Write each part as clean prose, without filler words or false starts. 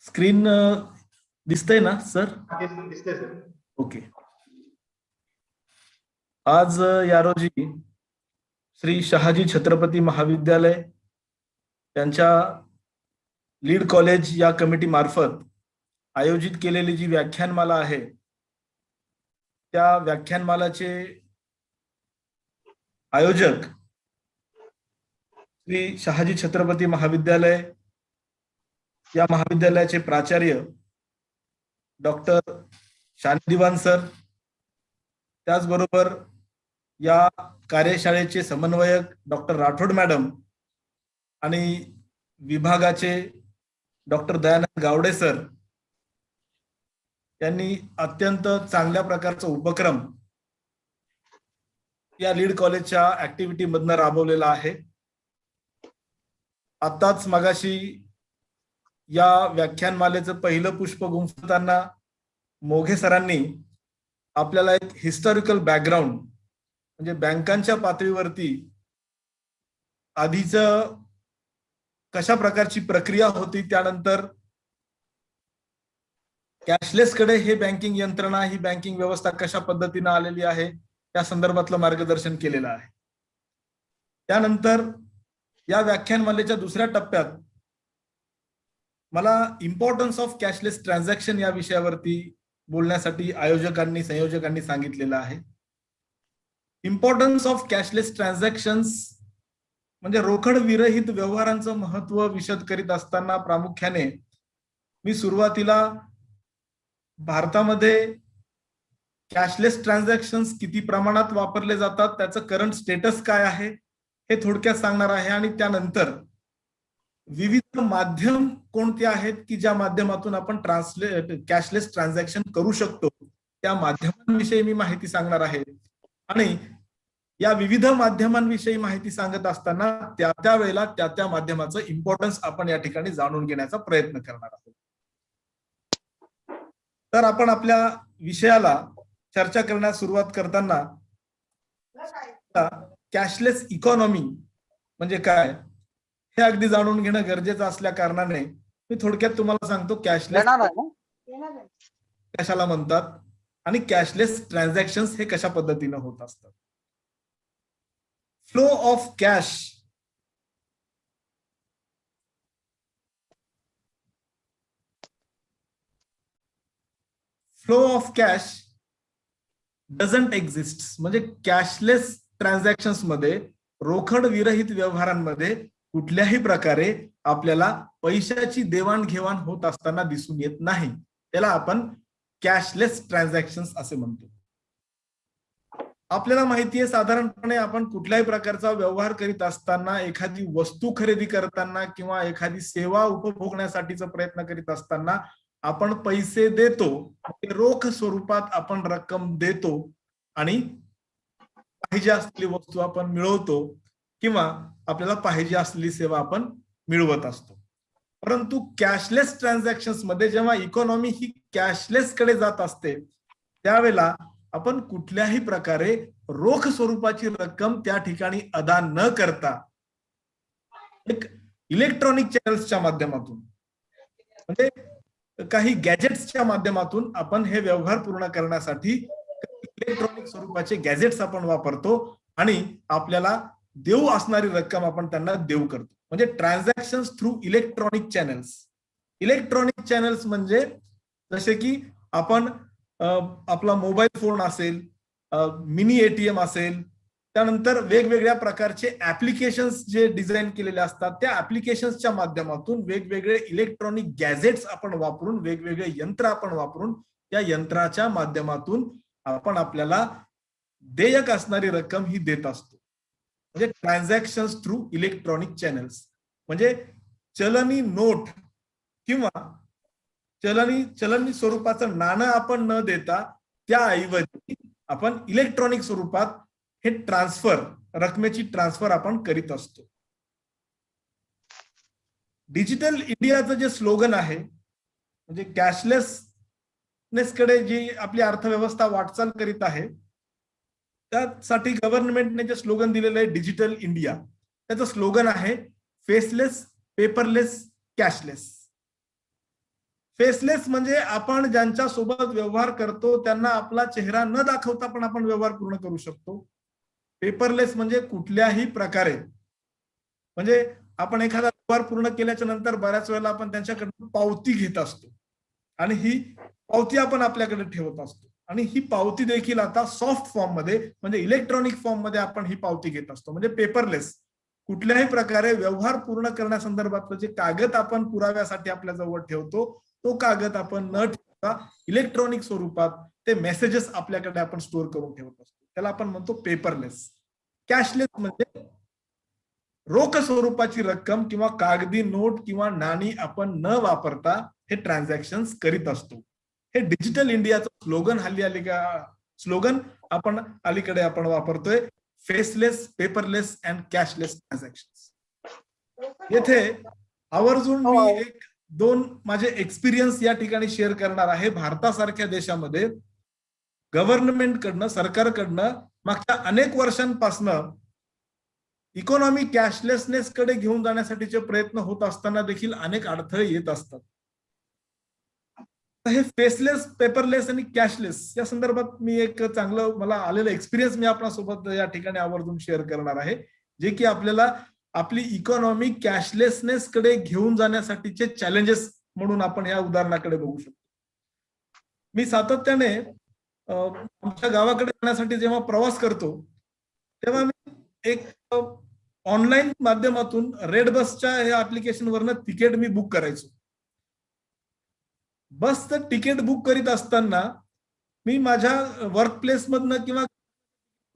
Screen दिसतंय ना sir? दिसतंय सर. ओके. आज या रोजी श्री शहाजी छत्रपती महाविद्यालय त्यांच्या लीड कॉलेज या कमिटी मार्फत आयोजित केलेली जी व्याख्यानमाला आहे त्या व्याख्यानमालाचे आयोजक श्री शहाजी छत्रपती महाविद्यालय या महाविद्यालयाचे प्राचार्य डॉक्टर शांतिवान सर, त्याचबरोबर या कार्यशाळेचे समन्वयक डॉक्टर राठोड मॅडम आणि विभागाचे डॉक्टर दयानंद गावडे सर यांनी अत्यंत चांगल्या प्रकारचा उपक्रम या लीड कॉलेजच्या ऍक्टिव्हिटी मधनं राबवलेला आहे. आताच मगाशी या व्याख्यानमालेचं पहिलं पुष्प गुंफताना मोघे सरांनी आपल्याला एक हिस्टॉरिकल बॅकग्राऊंड म्हणजे बँकांच्या पातळीवरती आधीच कशा प्रकारची प्रक्रिया होती, त्यानंतर कॅशलेस कडे हे बँकिंग यंत्रणा, ही बँकिंग व्यवस्था कशा पद्धतीने आलेली आहे त्या संदर्भातलं मार्गदर्शन केलेलं आहे. त्यानंतर या व्याख्यानमालेच्या दुसऱ्या टप्प्यात मला इम्पॉर्टन्स ऑफ कॅशलेस ट्रान्झॅक्शन या विषयावरती बोलण्यासाठी आयोजकांनी संयोजकांनी सांगितलेलं आहे. इम्पॉर्टन्स ऑफ कॅशलेस ट्रान्झॅक्शन्स म्हणजे रोकड विरहित व्यवहारांचं महत्व विशद करीत असताना प्रामुख्याने मी सुरुवातीला भारतामध्ये कॅशलेस ट्रान्झॅक्शन्स किती प्रमाणात वापरले जातात, त्याचं करंट स्टेटस काय आहे हे थोडक्यात सांगणार आहे आणि त्यानंतर विविध माध्यम कोणते आहेत की ज्या माध्यमातून आपण कॅशलेस ट्रान्झॅक्शन करू शकतो त्या माध्यमांविषयी मी माहिती सांगणार आहे. आणि या विविध माध्यमांविषयी माहिती सांगत असताना त्या वेळेला त्या माध्यमाचं इम्पॉर्टन्स आपण या ठिकाणी जाणून घेण्याचा प्रयत्न करणार आहोत. तर आपण आपल्या विषयाला चर्चा करण्यास सुरुवात करताना कॅशलेस इकॉनॉमी म्हणजे काय हे अगदी जाणून घेणं गरजेचं असल्या कारणाने मी थोडक्यात तुम्हाला सांगतो कॅशलेस कशाला म्हणतात आणि कॅशलेस ट्रान्झॅक्शन्स हे कशा पद्धतीने होत असतात. Flow of cash doesn't exist म्हणजे कॅशलेस ट्रान्झॅक्शन्स मध्ये रोकड विरहित व्यवहारांमध्ये कुठल्याही प्रकारे आपल्याला पैशाची देवाणघेवाण होत असताना दिसून येत नाही. त्याला आपण कॅशलेस ट्रान्झॅक्शन्स असे म्हणतो. आपल्याला माहिती आहे साधारणपणे आपण कुठल्याही प्रकारचा व्यवहार करीत असताना, एखादी वस्तू खरेदी करताना किंवा एखादी सेवा उपभोगण्यासाठीचा प्रयत्न करीत असताना आपण पैसे देतो, रोख स्वरूपात आपण रक्कम देतो आणि पाहिजे असलेली वस्तू आपण मिळवतो किंवा आपल्याला पाहिजे असलेली सेवा आपण मिळवत असतो. परंतु कॅशलेस ट्रान्झॅक्शन्स मध्ये जेव्हा इकॉनॉमी ही कॅशलेस कडे जात असते त्यावेळेला आपण कुठल्याही प्रकारे रोख स्वरूपाची रक्कम त्या ठिकाणी अदा न करता एक इलेक्ट्रॉनिक चॅनल्सच्या माध्यमातून म्हणजे काही गॅजेट्सच्या माध्यमातून आपण हे व्यवहार पूर्ण करण्यासाठी इलेक्ट्रॉनिक स्वरूपाचे गॅजेट्स आपण वापरतो आणि आपल्याला देऊ असणारी रक्कम आपण त्यांना देऊ करतो. म्हणजे transactions through electronic channels. Electronic channels म्हणजे जसे की आपण आपला मोबाईल फोन असेल, मिनी एटीएम असेल, त्यानंतर वेगवेगळ्या प्रकारचे ऍप्लिकेशन्स जे डिझाईन केलेले असतात त्या ऍप्लिकेशन्सच्या माध्यमातून वेगवेगळे इलेक्ट्रॉनिक गॅजेट्स आपण वापरून, वेगवेगळे यंत्र आपण वापरून त्या यंत्राच्या माध्यमातून आपण आपल्याला देयक असणारी रक्कम ही देत असतो. म्हणजे ट्रान्झॅक्शन्स थ्रू इलेक्ट्रॉनिक चॅनल्स म्हणजे चलनी नोट किंवा चलनी स्वरूपाचं नाणं आपण न देता त्याऐवजी आपण इलेक्ट्रॉनिक स्वरूपात हे ट्रान्सफर, रकमेची ट्रान्सफर आपण करीत असतो. डिजिटल इंडियाचं जे स्लोगन आहे म्हणजे कॅशलेसनेस कडे जी आपली अर्थव्यवस्था वाटचाल करीत आहे त्यासाठी गव्हर्नमेंटने जे स्लोगन दिलेलं आहे डिजिटल इंडिया, त्याचं स्लोगन आहे फेसलेस, पेपरलेस, कॅशलेस. फेसलेस म्हणजे आपण ज्यांच्या सोबत व्यवहार करतो त्यांना आपला चेहरा न दाखवता पण आपण व्यवहार पूर्ण करू शकतो. पेपरलेस म्हणजे कुठल्याही प्रकारे, म्हणजे आपण एखादा व्यवहार पूर्ण केल्याच्या नंतर बऱ्याच वेळेला आपण त्यांच्याकडून पावती घेत असतो आणि ही पावती आपण आपल्याकडे ठेवत असतो आणि ही पावती देखील आता सॉफ्ट फॉर्म मध्ये म्हणजे इलेक्ट्रॉनिक फॉर्म मध्ये आपण ही पावती घेत असतो. म्हणजे पेपरलेस कुठल्याही प्रकारे व्यवहार पूर्ण करण्यासंदर्भातलं जे कागद आपण पुराव्यासाठी आपल्या जवळ ठेवतो तो कागद आपण न ठेवता इलेक्ट्रॉनिक स्वरूपात ते मेसेजेस आपल्याकडे आपण स्टोअर करून ठेवत असतो. त्याला आपण म्हणतो पेपरलेस. कॅशलेस म्हणजे रोख स्वरूपाची रक्कम किंवा कागदी नोट किंवा नाणी आपण न वापरता हे ट्रान्झॅक्शन करीत असतो. हे डिजिटल इंडियाचं स्लोगन स्लोगन आपण अलीकडे आपण वापरतोय, faceless, paperless and cashless transaction. येथे आवर्जून मी एक दोन माझे एक्सपिरियन्स या ठिकाणी शेअर करणार आहे. भारतासारख्या देशामध्ये गव्हर्नमेंटकडनं, सरकारकडनं मागच्या अनेक वर्षांपासून इकॉनॉमी कॅशलेसनेस कडे घेऊन जाण्यासाठीचे प्रयत्न होत असताना देखील अनेक अडथळे येत असतात. हे फेसलेस, पेपरलेस आणि कॅशलेस या संदर्भात मी एक चांगलं मला आलेलं एक्सपिरियन्स मी आपल्यासोबत या ठिकाणी आवर्जून शेअर करणार आहे, जे की आपल्याला आपली इकॉनॉमी कॅशलेसनेस कडे घेऊन जाण्यासाठीचे चॅलेंजेस म्हणून आपण या उदाहरणाकडे बघू शकतो. मी सातत्याने आमच्या गावाकडे जाण्यासाठी जेव्हा प्रवास करतो तेव्हा मी एक ऑनलाईन माध्यमातून रेड बसच्या या ऍप्लिकेशन वरनं तिकीट मी बुक करायचो. बसचं तिकीट बुक करीत असताना मी माझ्या वर्क प्लेस मधनं किंवा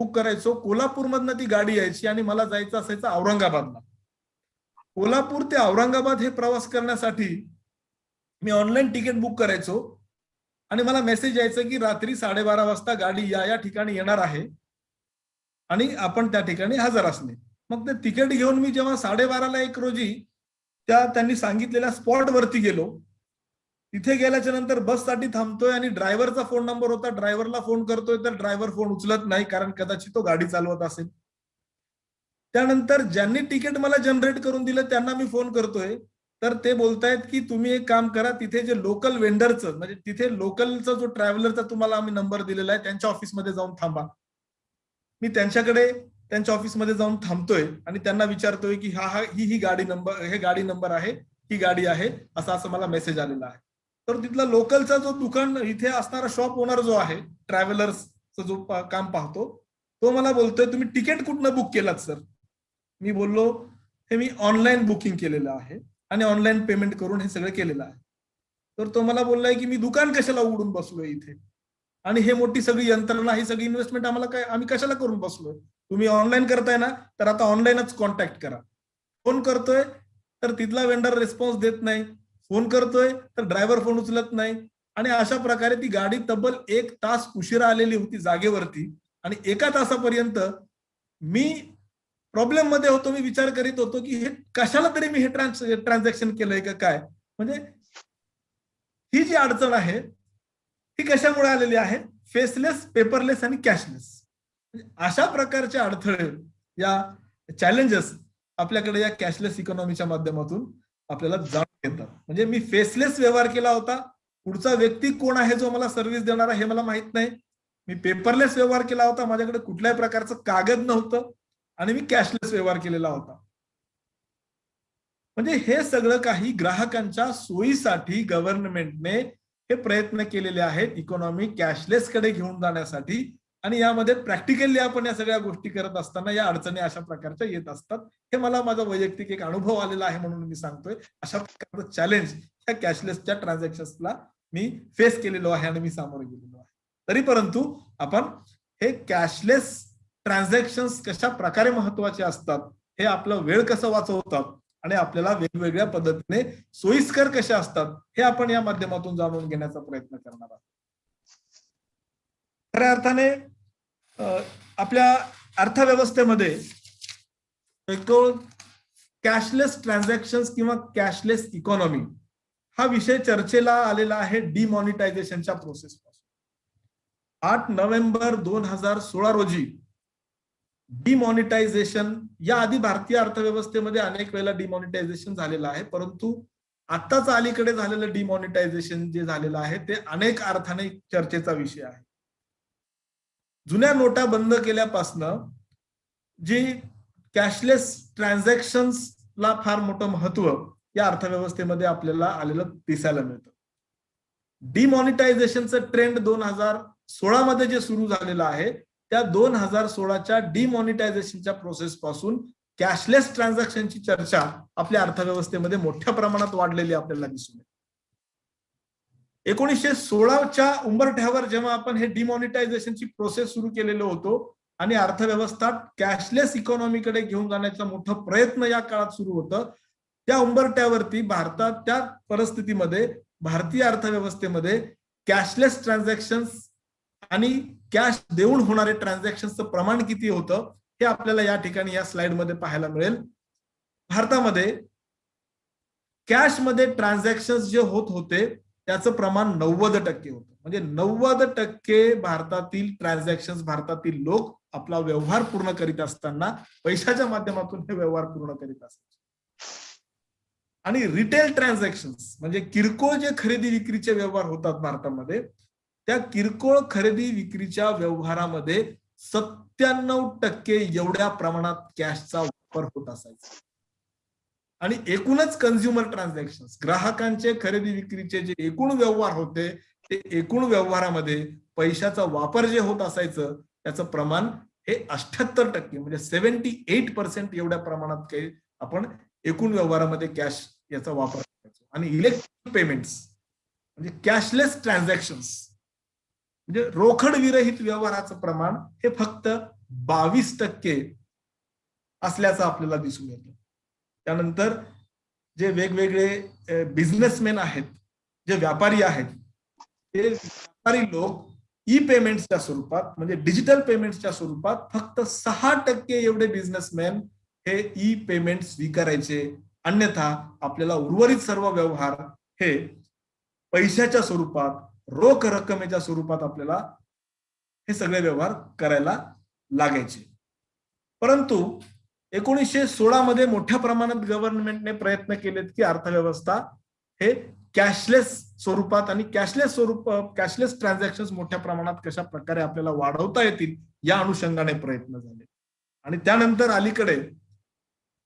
बुक करायचो. कोल्हापूरमधनं ती गाडी यायची आणि मला जायचं असायचं औरंगाबादला. कोल्हापूर ते औरंगाबाद हे प्रवास करण्यासाठी मी ऑनलाईन तिकीट बुक करायचो आणि मला मेसेज यायचं की रात्री 12:30 वाजता गाडी या ठिकाणी येणार आहे आणि आपण त्या ठिकाणी हजर असणे. मग ते तिकीट घेऊन मी जेव्हा 12:30ला एक रोजी त्यांनी सांगितलेल्या स्पॉट वरती गेलो. तिथे गेल्याच्या नंतर बससाठी थांबतोय आणि ड्रायव्हरचा फोन नंबर होता. ड्रायव्हरला फोन करतोय तर ड्रायव्हर फोन उचलत नाही, कारण कदाचित तो गाडी चालवत असेल. त्यानंतर ज्यांनी तिकीट मला जनरेट करून दिलं त्यांना मी फोन करतोय तर ते बोलतायत की तुम्ही एक काम करा, तिथे जे लोकल वेंडरचं म्हणजे तिथे लोकलचा जो ट्रॅव्हलरचा तुम्हाला आम्ही नंबर दिलेला आहे त्यांच्या ऑफिसमध्ये जाऊन थांबा. मी त्यांच्या ऑफिसमध्ये जाऊन थांबतोय आणि त्यांना विचारतोय की ही गाडी नंबर, हे गाडी नंबर आहे, ही गाडी आहे, असं मला मेसेज आलेला आहे. तर तिथला लोकलचा जो दुकान इथे असणारा शॉप ओनर जो आहे, ट्रॅव्हलर्सचा जो काम पाहतो, तो मला बोलतोय तुम्ही तिकीट कुठनं बुक केलात सर? मी बोललो हे मी ऑनलाईन बुकिंग केलेलं आहे आणि ऑनलाईन पेमेंट करून हे सगळं केलेलं आहे. तर तो मला बोललाय की मी दुकान कशाला उघडून बसलोय इथे आणि हे मोठी सगळी यंत्रणा, ही सगळी इन्व्हेस्टमेंट आम्ही कशाला करून बसलोय? तुम्ही ऑनलाईन करताय ना, तर आता ऑनलाईनच कॉन्टॅक्ट करा. फोन करतोय तर तिथला वेंडर रिस्पॉन्स देत नाही, फोन करतोय तर ड्रायव्हर फोन उचलत नाही आणि अशा प्रकारे ती गाडी तब्बल 1 तास उशिरा आलेली होती जागेवरती आणि 1 तासापर्यंत मी प्रॉब्लेम मध्ये होतो. मी विचार करीत होतो की हे कशाला तरी मी हे ट्रान्झॅक्शन केलंय का काय, म्हणजे ही जी अडचण आहे ही कशामुळे आलेली आहे? फेसलेस, पेपरलेस आणि कॅशलेस. अशा प्रकारचे अडथळे, या चॅलेंजेस आपल्याकडे या कॅशलेस इकॉनॉमीच्या माध्यमातून आपल्याला जाणून येतात. म्हणजे मी फेसलेस व्यवहार केला होता, पुढचा व्यक्ती कोण आहे जो मला सर्व्हिस देणारा हे मला माहित नाही. मी पेपरलेस व्यवहार केला होता, माझ्याकडे कुठल्याही प्रकारचं कागद नव्हतं आणि मी कॅशलेस व्यवहार केलेला होता. म्हणजे हे सगळं काही ग्राहकांच्या सोयीसाठी गव्हर्नमेंटने हे प्रयत्न केलेले आहेत इकॉनॉमी कॅशलेस कडे घेऊन जाण्यासाठी आणि यामध्ये प्रॅक्टिकली आपण या सगळ्या गोष्टी करत असताना या अडचणी अशा प्रकारच्या येत असतात. हे मला माझा वैयक्तिक एक अनुभव आलेला आहे म्हणून मी सांगतोय. अशा प्रकारचं चॅलेंज या कॅशलेसच्या ट्रान्झॅक्शन्सला मी फेस केलेलो आहे आणि मी सामोरे गेलेलो आहे. तरी परंतु आपण हे कॅशलेस ट्रान्झॅक्शन्स कशा प्रकारे महत्वाचे असतात, हे आपला वेळ कसं वाचवतात आणि आपल्याला वेगवेगळ्या पद्धतीने सोयीस्कर कशा असतात हे आपण या माध्यमातून जाणून घेण्याचा प्रयत्न करणार आहोत. खऱ्या अर्थाने आपल्या अर्थव्यवस्थेमध्ये कॅशलेस ट्रान्झॅक्शन्स किंवा कॅशलेस इकॉनॉमी हा विषय चर्चेला आलेला आहे डिमॉनिटायझेशनच्या प्रोसेस पासून. 8 नोव्हेंबर 2016 रोजी डिमॉनिटायझेशन, या आधी भारतीय अर्थव्यवस्थेमध्ये अनेक वेळेला डिमॉनिटायझेशन झालेलं आहे, परंतु आत्ताच अलीकडे झालेलं डिमॉनिटायझेशन जे झालेलं आहे ते अनेक अर्थाने चर्चेचा विषय आहे. जुन्या नोटा बंद केल्यापासनं जी कॅशलेस ट्रान्झॅक्शन्सला फार मोठं महत्व या अर्थव्यवस्थेमध्ये आपल्याला आलेलं दिसायला मिळतं. डिमॉनिटायझेशनचं ट्रेंड 2016 मध्ये जे सुरू झालेलं आहे त्या 2016च्या डिमॉनिटायझेशनच्या प्रोसेस पासून कॅशलेस ट्रान्झॅक्शनची चर्चा आपल्या अर्थव्यवस्थेमध्ये मोठ्या प्रमाणात वाढलेली आपल्याला दिसून येते. 1916च्या उंबरठ्यावर जेव्हा आपण हे डिमॉनिटायझेशनची प्रोसेस सुरू केलेलो होतो आणि अर्थव्यवस्था कॅशलेस इकॉनॉमीकडे घेऊन जाण्याचा मोठा प्रयत्न या काळात सुरू होतं, त्या उंबरठ्यावरती भारतात त्या परिस्थितीमध्ये भारतीय अर्थव्यवस्थेमध्ये कॅशलेस ट्रान्झॅक्शन्स आणि कॅश देऊन होणारे ट्रान्झॅक्शनचं प्रमाण किती होतं हे आपल्याला या ठिकाणी या स्लाइडमध्ये पाहायला मिळेल. भारतामध्ये कॅशमध्ये ट्रान्झॅक्शन्स जे होत होते त्याचं प्रमाण 90% होतं. म्हणजे 90% भारतातील ट्रान्झॅक्शन्स, भारतातील लोक आपला व्यवहार पूर्ण करीत असताना पैशाच्या माध्यमातून हे व्यवहार पूर्ण करीत असतात. आणि रिटेल ट्रान्झॅक्शन्स म्हणजे किरकोळ जे खरेदी विक्रीचे व्यवहार होतात भारतामध्ये, त्या किरकोळ खरेदी विक्रीच्या व्यवहारामध्ये 97% एवढ्या प्रमाणात कॅशचा वापर होत असायचा. आणि एकूणच कन्झ्युमर ट्रान्झॅक्शन्स, ग्राहकांचे खरेदी विक्रीचे जे एकूण व्यवहार होते ते एकूण व्यवहारामध्ये पैशाचा वापर जे होत असायचं त्याचं प्रमाण हे 78% म्हणजे 78% एवढ्या प्रमाणात काही आपण एकूण व्यवहारामध्ये कॅश याचा वापर करायचो. आणि इलेक्ट्रॉनिक पेमेंट्स म्हणजे कॅशलेस ट्रान्झॅक्शन्स म्हणजे रोकड विरहित व्यवहाराचं प्रमाण हे फक्त 22% असल्याचं आपल्याला दिसून येतं. त्यानंतर जे वेगवेगळे बिझनेसमॅन आहेत, जे व्यापारी आहेत, ते व्यापारी लोक ई पेमेंट्सच्या स्वरूपात म्हणजे डिजिटल पेमेंट्सच्या स्वरूपात फक्त 6% एवढे बिझनेसमॅन हे ई पेमेंट स्वीकारायचे. अन्यथा आपल्याला उर्वरित सर्व व्यवहार हे पैशाच्या स्वरूपात, रोख रकमेच्या स्वरूपात आपल्याला हे सगळे व्यवहार करायला लागायचे. परंतु 1916 मध्ये मोठ्या प्रमाणात गव्हर्नमेंटने प्रयत्न केलेत की अर्थव्यवस्था हे कॅशलेस स्वरूपात आणि कॅशलेस ट्रान्झॅक्शन मोठ्या प्रमाणात कशा प्रकारे आपल्याला वाढवता येतील या अनुषंगाने प्रयत्न झाले. आणि त्यानंतर अलीकडे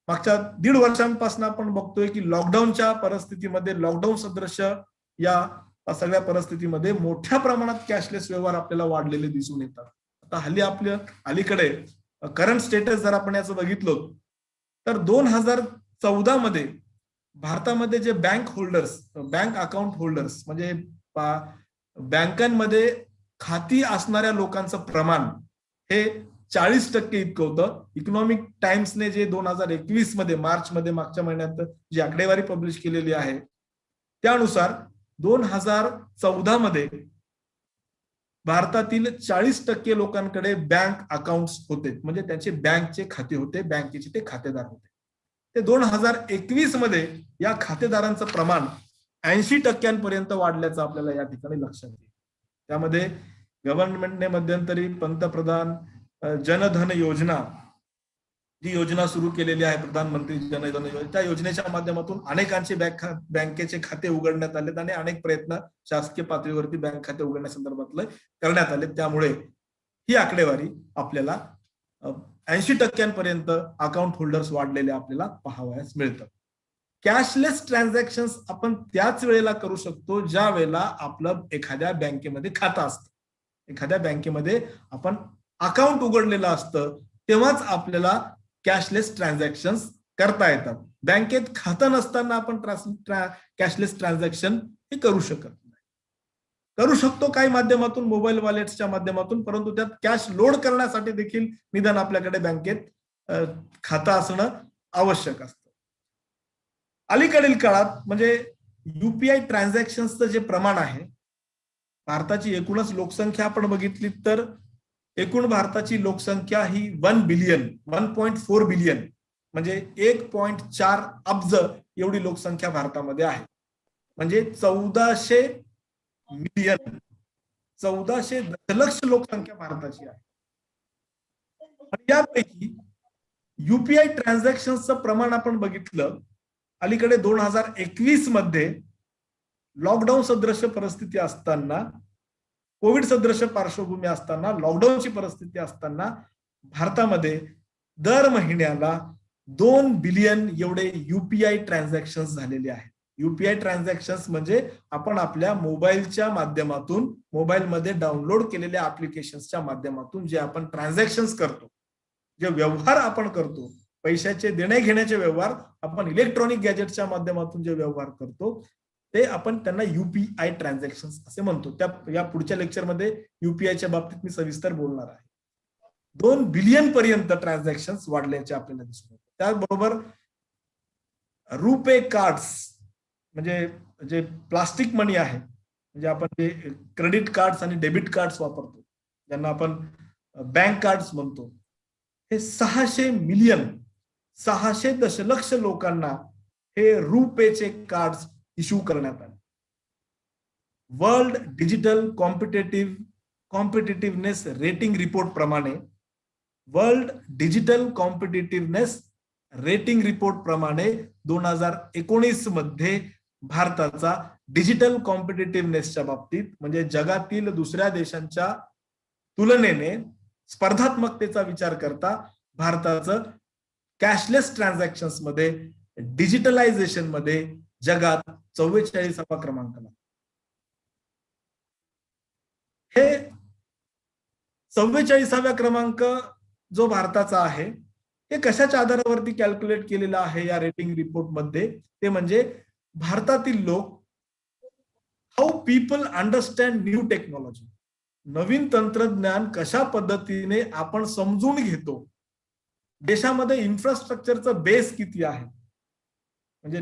मागच्या 1.5 वर्षांपासून आपण बघतोय की लॉकडाऊनच्या परिस्थितीमध्ये, लॉकडाऊन सदृश्य या सगळ्या परिस्थितीमध्ये मोठ्या प्रमाणात कॅशलेस व्यवहार आपल्याला वाढलेले दिसून येतात. आता हल्ली आपल्या अलीकडे करंट स्टेटस जर आपण याचं बघितलं तर 2014 मध्ये भारतामध्ये जे बँक अकाउंट होल्डर्स म्हणजे बँकांमध्ये खाती असणाऱ्या लोकांचं प्रमाण हे 40% इतकं होतं. इकॉनॉमिक टाइम्सने जे 2021 मध्ये मार्च मध्ये मागच्या महिन्यात जी आकडेवारी पब्लिश केलेली आहे त्यानुसार 2014 मध्ये भारतातील 40% लोकांकडे बँक अकाउंट होते, म्हणजे त्यांचे बँकचे खाते होते, बँकेचे ते खातेदार होते. ते 2021 मध्ये या खातेदारांचं प्रमाण 80% वाढल्याचं आपल्याला या ठिकाणी लक्षात येईल. त्यामध्ये गव्हर्नमेंटने मध्यंतरी पंतप्रधान जनधन योजना जी योजना सुरू केलेली आहे, प्रधानमंत्री जनधन योजना, त्या योजनेच्या माध्यमातून अनेकांचे बँकेचे खाते उघडण्यात आलेत आणि अनेक प्रयत्न शासकीय पातळीवरती बँक खाते उघडण्यासंदर्भातले करण्यात आले. त्यामुळे ही आकडेवारी आपल्याला 80% अकाउंट होल्डर्स वाढलेले आपल्याला पाहावयास मिळतात. कॅशलेस ट्रान्झॅक्शन्स आपण त्याच वेळेला करू शकतो ज्या वेळेला आपलं एखाद्या बँकेमध्ये खातं असतं, एखाद्या बँकेमध्ये आपण अकाउंट उघडलेलं असतं, तेव्हाच आपल्याला कॅशलेस ट्रान्झॅक्शन करता येतात. बँकेत खातं नसताना आपण कॅशलेस ट्रान्झॅक्शन हे करू शकत नाही. करू शकतो काही माध्यमातून, मोबाईल वॉलेट्सच्या माध्यमातून, परंतु त्यात कॅश लोड करण्यासाठी देखील निदान आपल्याकडे बँकेत खातं असणं आवश्यक असतं. अलीकडील काळात म्हणजे युपीआय ट्रान्झॅक्शनचं जे प्रमाण आहे, भारताची एकूणच लोकसंख्या आपण बघितली तर एकूण भारताची लोकसंख्या ही 1.4 बिलियन म्हणजे 1.4 अब्ज एवढी लोकसंख्या भारतामध्ये आहे. म्हणजे 1400 मिलियन 1400 दशलक्ष लोकसंख्या भारताची आहे. आणि यापैकी युपीआय ट्रान्झॅक्शनचं प्रमाण आपण बघितलं अलीकडे 2021 मध्ये लॉकडाऊन सदृश्य परिस्थिती असताना, कोविड सदृश्य पार्श्वभूमी असताना, लॉकडाऊनची परिस्थिती असताना भारतामध्ये दर महिन्याला 2 बिलियन एवढे युपीआय ट्रान्झॅक्शन झालेले आहेत. युपीआय ट्रान्झॅक्शन म्हणजे आपण आपल्या मोबाईलच्या माध्यमातून, मोबाईलमध्ये डाउनलोड केलेल्या ऍप्लिकेशन्सच्या माध्यमातून जे आपण ट्रान्झॅक्शन करतो, जे व्यवहार आपण करतो, पैशाचे देणे घेण्याचे व्यवहार आपण इलेक्ट्रॉनिक गॅजेटच्या माध्यमातून जे व्यवहार करतो, ते आपण त्यांना युपीआय ट्रान्झॅक्शन असे म्हणतो. त्या या पुढच्या लेक्चरमध्ये युपीआयच्या बाबतीत मी सविस्तर बोलणार आहे. 2 बिलियन पर्यंत ट्रान्झॅक्शन वाढल्याचे आपल्याला दिसून येते. त्याचबरोबर रुपे कार्ड्स म्हणजे जे प्लास्टिक मनी आहे, म्हणजे आपण जे क्रेडिट कार्ड्स आणि डेबिट कार्ड्स वापरतो, ज्यांना आपण बँक कार्ड्स म्हणतो, हे 600 मिलियन, 600 दशलक्ष लोकांना हे रुपेचे कार्ड्स इश्यू करण्यात आले. वर्ल्ड डिजिटल कॉम्पिटिटिव्हनेस रेटिंग रिपोर्ट प्रमाणे, वर्ल्ड डिजिटल कॉम्पिटिटिव्हनेस रेटिंग रिपोर्ट प्रमाणे 2019 मध्ये भारताचा डिजिटल कॉम्पिटिटिव्हनेसच्या बाबतीत, म्हणजे जगातील दुसऱ्या देशांच्या तुलनेने स्पर्धात्मकतेचा विचार करता भारताचं कॅशलेस ट्रान्झॅक्शन मध्ये, डिजिटलायझेशन मध्ये जगात 44वा क्रमांकाला. हे 44व्या क्रमांक जो भारताचा आहे, हे कशाच्या आधारावरती कॅल्क्युलेट केलेला आहे या रेटिंग रिपोर्ट मध्ये? ते म्हणजे भारतातील लोक, how people understand new technology, नवीन तंत्रज्ञान कशा पद्धतीने आपण समजून घेतो, देशामध्ये इन्फ्रास्ट्रक्चरचा बेस किती आहे, म्हणजे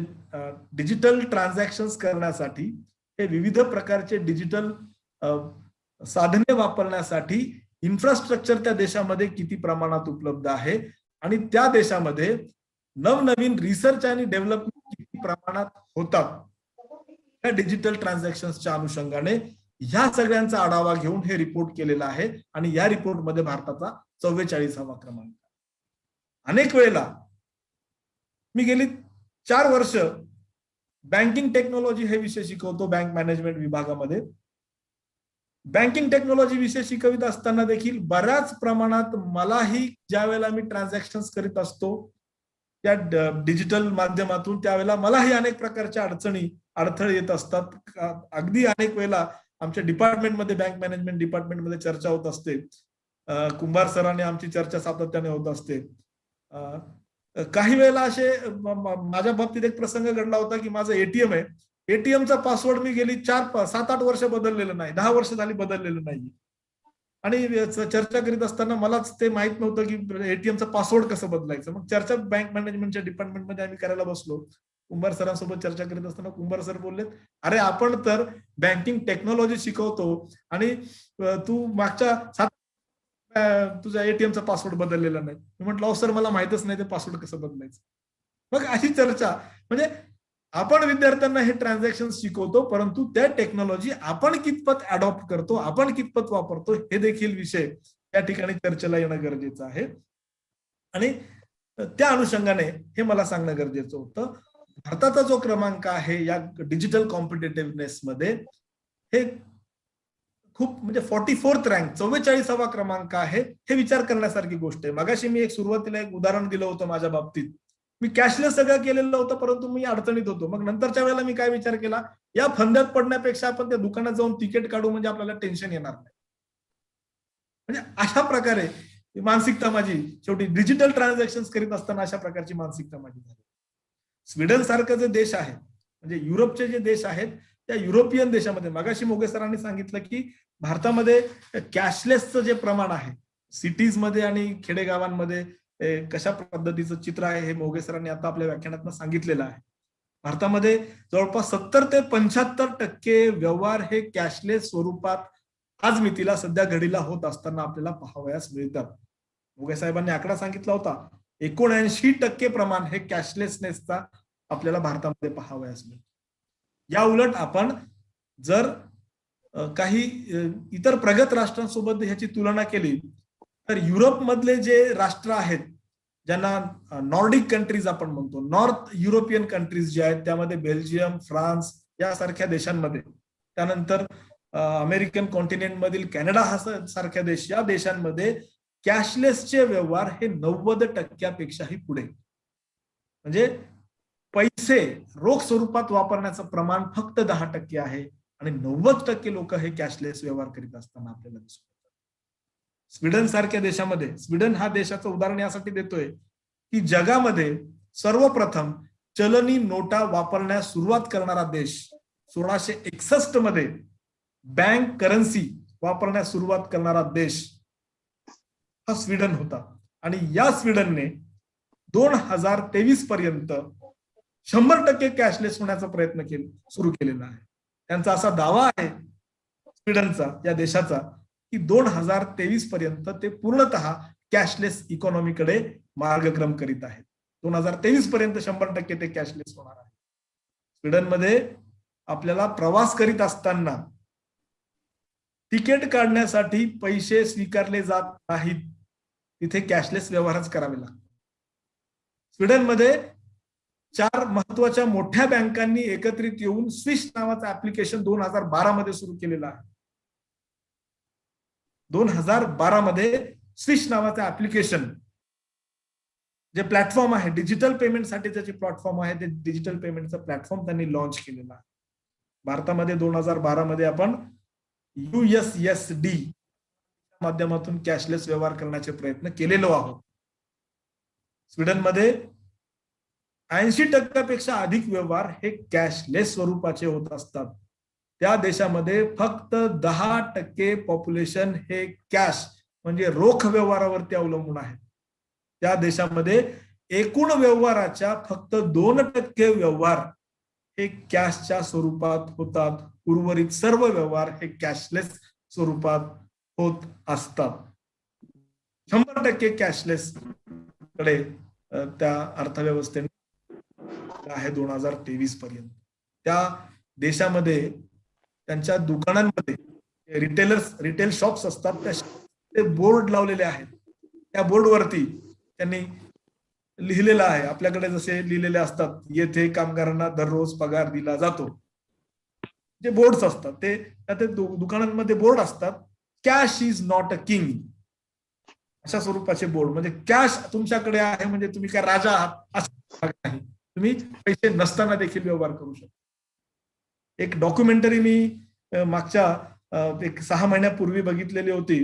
डिजिटल ट्रान्झॅक्शन करण्यासाठी हे विविध प्रकारचे डिजिटल साधने वापरण्यासाठी इन्फ्रास्ट्रक्चर त्या देशामध्ये किती प्रमाणात उपलब्ध आहे, आणि त्या देशामध्ये नवनवीन रिसर्च आणि डेव्हलपमेंट किती प्रमाणात होतात त्या डिजिटल ट्रान्झॅक्शनच्या अनुषंगाने ह्या सगळ्यांचा आढावा घेऊन हे रिपोर्ट केलेला आहे. आणि या रिपोर्टमध्ये भारताचा 44वा क्रमांक. अनेक वेळेला मी गेली 4 वर्ष बँकिंग टेक्नॉलॉजी हे विषय शिकवतो बँक मॅनेजमेंट विभागामध्ये. बँकिंग टेक्नॉलॉजी विषय शिकवित असताना देखील बऱ्याच प्रमाणात मलाही ज्या वेळेला मी ट्रान्झॅक्शन करीत असतो त्या डिजिटल माध्यमातून, त्यावेळेला मलाही अनेक प्रकारच्या अडथळे येत असतात. अगदी अनेक वेळेला आमच्या डिपार्टमेंटमध्ये, बँक मॅनेजमेंट डिपार्टमेंटमध्ये चर्चा होत असते. कुंभार सरांनी आमची चर्चा सातत्याने होत असते. काही वेळेला असे माझ्या बाबतीत एक प्रसंग घडला होता की माझं एटीएम आहे, एटीएमचा पासवर्ड मी गेली 7-8 वर्ष बदललेलं नाही, 10 वर्ष झाली बदललेलं नाही. आणि चर्चा करीत असताना मलाच ते माहित नव्हतं की एटीएमचा पासवर्ड कसं बदलायचं. मग चर्चा बँक मॅनेजमेंटच्या डिपार्टमेंटमध्ये आम्ही करायला बसलो. कुंभार सरांसोबत चर्चा करीत असताना कुंभार सर बोलले, अरे आपण तर बँकिंग टेक्नॉलॉजी शिकवतो आणि तू मागच्या तुझ्या एटीएमचा पासवर्ड बदललेला नाही. मी म्हटलं, अहो सर मला माहितच नाही ते पासवर्ड कसं बदलायचं. मग अशी चर्चा, म्हणजे आपण विद्यार्थ्यांना हे ट्रान्झॅक्शन शिकवतो, परंतु त्या टेक्नॉलॉजी आपण कितपत अडॉप्ट करतो, आपण कितपत वापरतो, हे देखील विषय या ठिकाणी चर्चेला येणं गरजेचं आहे. आणि त्या अनुषंगाने हे मला सांगणं गरजेचं होतं. भारताचा जो क्रमांक आहे या डिजिटल कॉम्पिटिटिव्हनेस मध्ये, हे खूप म्हणजे 44th रँक, 44वा क्रमांक आहे. हे विचार करण्यासारखी गोष्ट आहे. मगाशी मी सुरुवातीला एक उदाहरण दिलं होतं माझ्या बाबतीत. मी कॅशलेस सगळं केलेलं होतं, परंतु मी अडचणीत होतो. मग नंतरच्या वेळेला मी काय विचार केला, या फंद्यात पडण्यापेक्षा आपण त्या दुकानात जाऊन तिकीट काढू, म्हणजे आपल्याला टेन्शन येणार नाही. म्हणजे अशा प्रकारे मानसिकता माझी, शेवटी डिजिटल ट्रान्झॅक्शन करीत असताना अशा प्रकारची मानसिकता माझी झाली. स्वीडन सारखं जे देश आहे, म्हणजे युरोपचे जे देश आहेत, त्या युरोपियन देशामध्ये मगाशी मोगे सरांनी सांगितलं की भारतामध्ये कॅशलेसचं जे प्रमाण आहे, सिटीजमध्ये आणि खेडेगावांमध्ये कशा पद्धतीचं चित्र आहे हे मोगे सरांनी आता आपल्या व्याख्यानात सांगितलेलं आहे. भारतामध्ये जवळपास 70 ते 75% व्यवहार हे कॅशलेस स्वरूपात आज मितीला सध्या घडीला होत असताना आपल्याला पाहावयास मिळतात. मोगे साहेबांनी आकडा सांगितला होता, 79% प्रमाण हे कॅशलेसनेसचा आपल्याला भारतामध्ये पाहावयास मिळतं. या उलट आपण जर काही इतर प्रगत राष्ट्रांसोबत ह्याची तुलना केली तर युरोपमधले जे राष्ट्र आहेत ज्यांना नॉर्डिक कंट्रीज आपण म्हणतो, नॉर्थ युरोपियन कंट्रीज जे आहेत त्यामध्ये बेल्जियम, फ्रान्स यासारख्या देशांमध्ये, त्यानंतर अमेरिकन कॉन्टिनेंट मधील कॅनडा हा सारख्या देश, या देशांमध्ये कॅशलेसचे व्यवहार हे 90%पेक्षाही पुढे. म्हणजे पैसे रोख स्वरूपात वापरण्याचं प्रमाण फक्त 10% आहे आणि 90% लोक हे कॅशलेस व्यवहार करीत असताना आपल्याला दिसतो. स्वीडन सारख्या देशामध्ये, स्वीडन हा देशाचं उदाहरण यासाठी देतोय की जगामध्ये सर्वप्रथम चलनी नोटा वापरण्यास सुरुवात करणारा देश, 1661 मध्ये बँक करन्सी वापरण्यास सुरुवात करणारा देश हा स्वीडन होता. आणि या स्वीडनने 2023 पर्यंत 100% कॅशलेस होण्याचा प्रयत्न सुरू केलेला आहे. त्यांचा असा दावा आहे स्वीडनचा, या देशाचा, की 2023 पर्यंत ते पूर्णतः कॅशलेस इकॉनॉमीकडे मार्गक्रम करीत आहेत. 2023 पर्यंत 100% ते कॅशलेस होणार आहे. स्वीडनमध्ये आपल्याला प्रवास करीत असताना तिकीट काढण्यासाठी पैसे स्वीकारले जात नाहीत, तिथे कॅशलेस व्यवहारच करावे लागतात. स्वीडनमध्ये 4 महत्वाच्या मोठ्या बँकांनी एकत्रित येऊन स्विश नावाचं ऍप्लिकेशन 2012 मध्ये सुरू केलेलं आहे. 2012 मध्ये स्विश नावाचं ऍप्लिकेशन जे प्लॅटफॉर्म आहे, डिजिटल पेमेंटसाठी त्याचे प्लॅटफॉर्म आहे, ते डिजिटल पेमेंटचं प्लॅटफॉर्म त्यांनी लॉन्च केलेला आहे. भारतामध्ये 2012 मध्ये आपण USSD माध्यमातून कॅशलेस व्यवहार करण्याचे प्रयत्न केलेलो आहोत. स्वीडनमध्ये 80% अधिक व्यवहार हे कॅशलेस स्वरूपाचे होत असतात. त्या देशामध्ये फक्त 10% पॉप्युलेशन हे कॅश म्हणजे रोख व्यवहारावरती अवलंबून आहे. त्या देशामध्ये एकूण व्यवहाराच्या फक्त 2% व्यवहार हे कॅशच्या स्वरूपात होतात. उर्वरित सर्व व्यवहार हे कॅशलेस स्वरूपात होत असतात. 100% कॅशलेस कडे त्या अर्थव्यवस्थेने आहे 2023 पर्यंत. त्या देशामध्ये त्यांच्या दुकानांमध्ये रिटेल शॉप्स असतात, त्या बोर्ड लावलेले आहेत. त्या बोर्डवरती त्यांनी लिहिलेलं आहे, आपल्याकडे जसे लिहिलेले असतात, येथे कामगारांना दररोज पगार दिला जातो, जे बोर्ड्स असतात ते दुकानांमध्ये बोर्ड असतात, cash is not a king, अशा स्वरूपाचे बोर्ड. म्हणजे कॅश तुमच्याकडे आहे म्हणजे तुम्ही काय राजा आहात असं नाही, तुम्ही पैसे नसताना देखील व्यवहार करू शकता. एक डॉक्युमेंटरी मी मागच्या 6 महिन्यापूर्वी बघितलेली होती.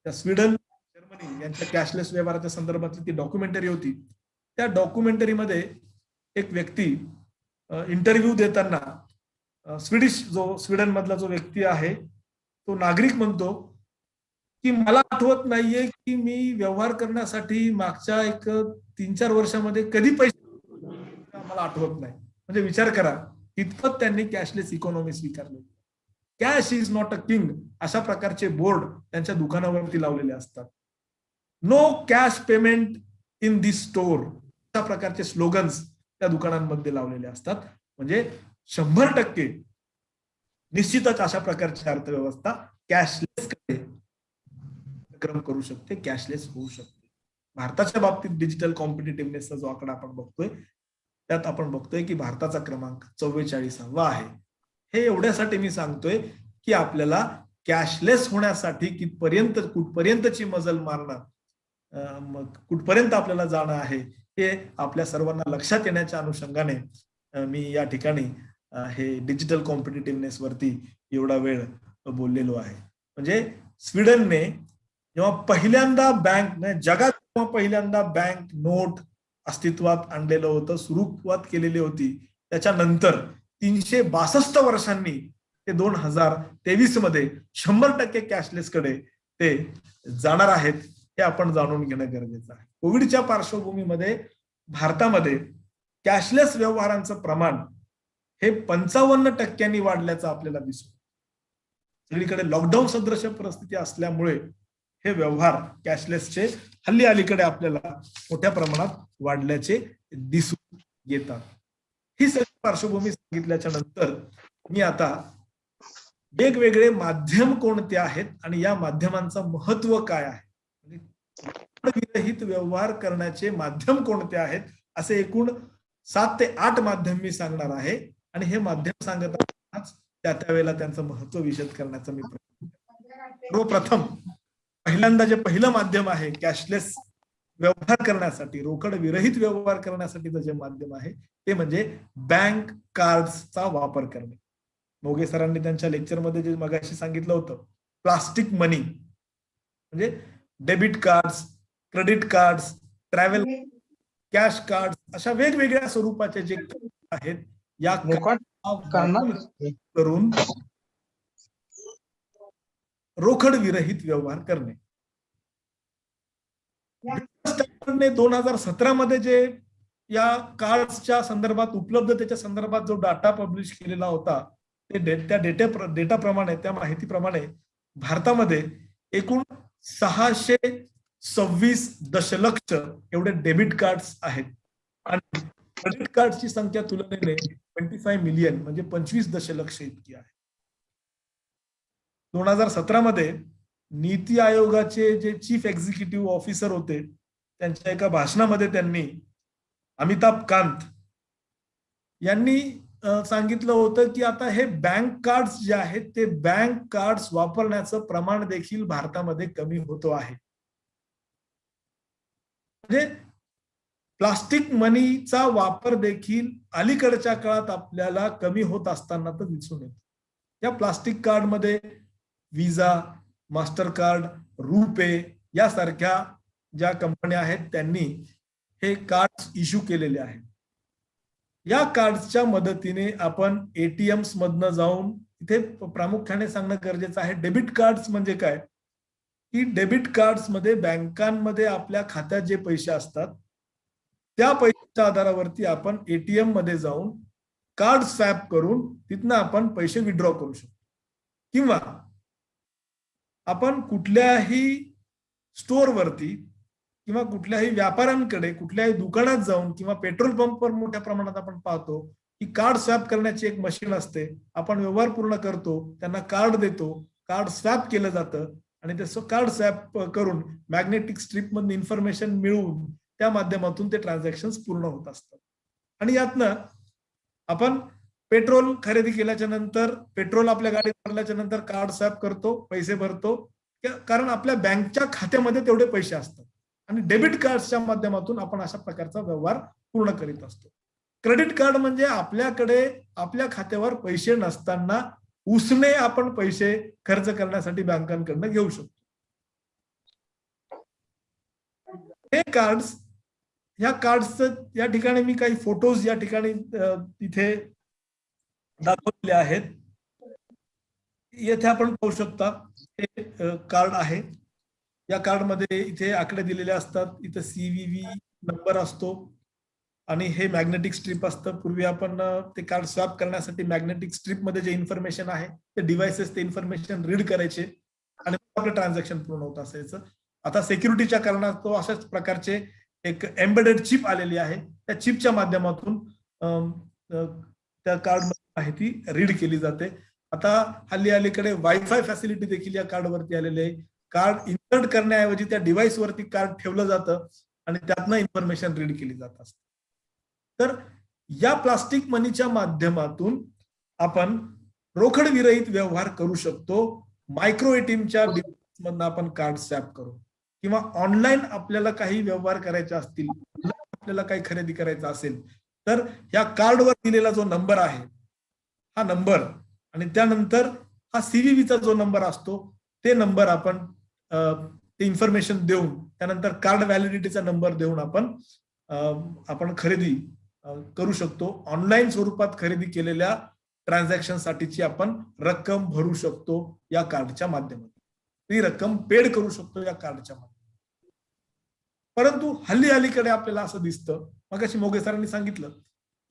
स्वीडन, जर्मनी यांच्या कॅशलेस व्यवहाराच्या संदर्भातली ती डॉक्युमेंटरी होती. त्या डॉक्युमेंटरीमध्ये एक व्यक्ती इंटरव्ह्यू देताना स्वीडन मधला जो व्यक्ती आहे तो नागरिक म्हणतो की मला आठवत नाहीये की मी व्यवहार करण्यासाठी मागच्या 3-4 वर्षामध्ये कधी पैसे मला आठवत नाही. म्हणजे विचार करा, इतपत त्यांनी कॅशलेस इकॉनॉमी स्वीकारली. Cash is not a king अशा प्रकारचे बोर्ड त्यांच्या दुकानावरती लावलेले असतात. No cash payment in this store अशा प्रकारचे स्लोगन्स त्या दुकानांमध्ये लावलेले असतात. म्हणजे 100% निश्चितच अशा प्रकारची अर्थव्यवस्था कॅशलेस क्रम करू शकते, कॅशलेस होऊ शकते. भारताच्या बाबतीत डिजिटल कॉम्पिटिटिव्हनेसचा जो आकडा आपण बघतोय त्यात आपण बघतोय की भारताचा क्रमांक 44वा आहे. हे एवढ्यासाठी मी सांगतोय की आपल्याला कॅशलेस होण्यासाठी कुठपर्यंतची मजल मारणं, मग कुठपर्यंत आपल्याला जाणं आहे हे आपल्या सर्वांना लक्षात येण्याच्या अनुषंगाने मी या ठिकाणी हे डिजिटल कॉम्पिटिटिव्हनेस वरती एवढा वेळ बोललेलो आहे. म्हणजे स्वीडनने जेव्हा पहिल्यांदा जगात जेव्हा पहिल्यांदा बँक नोट अस्तित्वात आणलेलं होतं, सुरुवात केलेली होती, त्याच्यानंतर 362 वर्षांनी ते 2023 मध्ये 100% कॅशलेस कडे ते जाणार आहेत, हे आपण जाणून घेणं गरजेचं आहे. कोविडच्या पार्श्वभूमीमध्ये भारतामध्ये कॅशलेस व्यवहारांचं प्रमाण हे 55% वाढल्याचं आपल्याला दिसतं. सगळीकडे लॉकडाऊन सदृश परिस्थिती असल्यामुळे हे व्यवहार कॅशलेसचे हल्ली अलीकडे आपल्याला मोठ्या प्रमाणात वाढल्याचे दिसून येतात. ही सगळी पार्श्वभूमी सांगितल्याच्या नंतर मी आता वेगवेगळे माध्यम कोणते आहेत आणि या माध्यमांचं महत्व काय आहे, विरहित व्यवहार करण्याचे माध्यम कोणते आहेत, असे एकूण 7 ते 8 माध्यम मी सांगणार आहे. आणि हे माध्यम सांगत असतानाच त्या वेळेला त्यांचं महत्व विशद करण्याचा मी प्रयत्न करतो. सर्वप्रथम पहिल्यांदा जे पहिलं माध्यम आहे कॅशलेस व्यवहार करण्यासाठी, रोकड विरहित व्यवहार करण्यासाठीचं जे माध्यम आहे ते म्हणजे बँक कार्ड्सचा वापर करणे. मोगे सरांनी त्यांच्या लेक्चरमध्ये जे मगाशी सांगितलं होतं, प्लास्टिक मनी म्हणजे debit cards, credit cards, travel cash card, अशा वेगवेगळ्या स्वरूपाचे जे आहेत या करून रोकड विरहित व्यवहार करणे. 2017 मध्ये जे या कार्ड्सच्या संदर्भात उपलब्धतेच्या संदर्भात जो डाटा पब्लिश केलेला होता, त्या डेटाप्रमाणे, त्या माहितीप्रमाणे भारतामध्ये एकूण 626 दशलक्ष एवढे डेबिट कार्ड्स आहेत आणि क्रेडिट कार्डची संख्या तुलनेने 25 मिलियन म्हणजे 25 दशलक्ष इतकी आहे. 2017 मध्ये नीती आयोगाचे जे चीफ एक्झिक्युटिव्ह ऑफिसर होते, त्यांच्या एका भाषणामध्ये त्यांनी, अमिताभ कांत यांनी सांगितलं होतं की आता हे बँक कार्ड्स जे आहेत ते बँक कार्ड्स वापरण्याचं प्रमाण देखील भारतामध्ये कमी होतो आहे. म्हणजे प्लास्टिक मनीचा वापर देखील अलीकडच्या काळात आपल्याला कमी होत असताना तर दिसून येतो. या प्लास्टिक कार्डमध्ये विजा, मास्टर कार्ड, रुपे यासारख्या ज्या कंपन्या आहेत त्यांनी हे कार्ड्स इश्यू केलेले आहेत. या कार्ड्सच्या मदतीने आपण एटीएम्स मधनं जाऊन, इथे प्रामुख्याने सांगणं गरजेचं आहे डेबिट कार्ड्स म्हणजे काय, की डेबिट कार्ड्स मध्ये बँकांमध्ये आपल्या खात्यात जे पैसे असतात त्या पैशाच्या आधारावरती आपण एटीएम मध्ये जाऊन कार्ड स्वॅप करून तिथनं आपण पैसे विड्रॉ करू शकतो. किंवा आपण कुठल्याही स्टोअरवरती किंवा कुठल्याही व्यापाऱ्यांकडे, कुठल्याही दुकानात जाऊन किंवा पेट्रोल पंपवर मोठ्या प्रमाणात आपण पाहतो की कार्ड स्वॅप करण्याची एक मशीन असते. आपण व्यवहार पूर्ण करतो, त्यांना कार्ड देतो, कार्ड स्वॅप केलं जातं आणि ते कार्ड स्वॅप करून मॅग्नेटिक स्ट्रिप मधून इन्फॉर्मेशन मिळवून त्या माध्यमातून ते ट्रान्झॅक्शन पूर्ण होत असतात. आणि यातनं आपण पेट्रोल खरेदी केल्याच्या नंतर, पेट्रोल आपल्या गाडीत भरल्याच्या नंतर कार्ड स्वॅप करतो, पैसे भरतो, कारण आपल्या बँकच्या खात्यामध्ये तेवढे पैसे असतात. आणि डेबिट कार्डच्या माध्यमातून आपण अशा प्रकारचा व्यवहार पूर्ण करीत असतो. क्रेडिट कार्ड म्हणजे आपल्याकडे आपल्या खात्यावर पैसे नसताना उसने आपण पैसे खर्च करण्यासाठी बँकांकडनं घेऊ शकतो. हे कार्ड्स, ह्या कार्ड्सचं या ठिकाणी मी काही फोटोज या ठिकाणी तिथे दाखवलेले आहेत. येथे आपण पाहू शकता हे कार्ड आहे. या कार्डमध्ये इथे आकडे दिलेले असतात, इथं CVV नंबर असतो आणि हे मॅग्नेटिक स्ट्रिप असतं. पूर्वी आपण ते कार्ड स्वॅप करण्यासाठी मॅग्नेटिक स्ट्रिप मध्ये जे इन्फॉर्मेशन आहे ते डिव्हाइसेस ते इन्फॉर्मेशन रीड करायचे आणि आपलं ट्रान्झॅक्शन पूर्ण होत असायचं. आता सिक्युरिटीच्या कारणास्तव अशाच प्रकारचे एक एम्बेडेड चिप आलेली आहे. त्या चिपच्या माध्यमातून त्या कार्ड माहिती रीड केली जाते. आता अलीकडे वायफाय फॅसिलिटी देखील या कार्डवरती आलेली आहे. कार्ड इन्सर्ट करण्याऐवजी त्या डिव्हाइस वरती कार्ड ठेवलं जातं आणि त्यातनं इन्फॉर्मेशन रीड केली जात असते. तर या प्लास्टिक मनीच्या माध्यमातून आपण रोकड विरहित व्यवहार करू शकतो. मायक्रो एटीएमच्या डिव्हाइस मधनं आपण कार्ड स्वॅप करू किंवा ऑनलाईन आपल्याला काही व्यवहार करायचे असतील, आपल्याला काही खरेदी करायचं असेल तर या कार्डवर दिलेला जो नंबर आहे हा नंबर आणि त्यानंतर हा CVVचा जो नंबर असतो ते नंबर आपण ते इन्फॉर्मेशन देऊन त्यानंतर कार्ड व्हॅलिडिटीचा नंबर देऊन आपण खरेदी करू शकतो. ऑनलाईन स्वरूपात खरेदी केलेल्या ट्रान्झॅक्शन साठीची आपण रक्कम भरू शकतो या कार्डच्या माध्यमातून, ती रक्कम पेड करू शकतो या कार्डच्या माध्यमातून. परंतु अलीकडे आपल्याला असं दिसतं, मगाशी मोगे सरांनी सांगितलं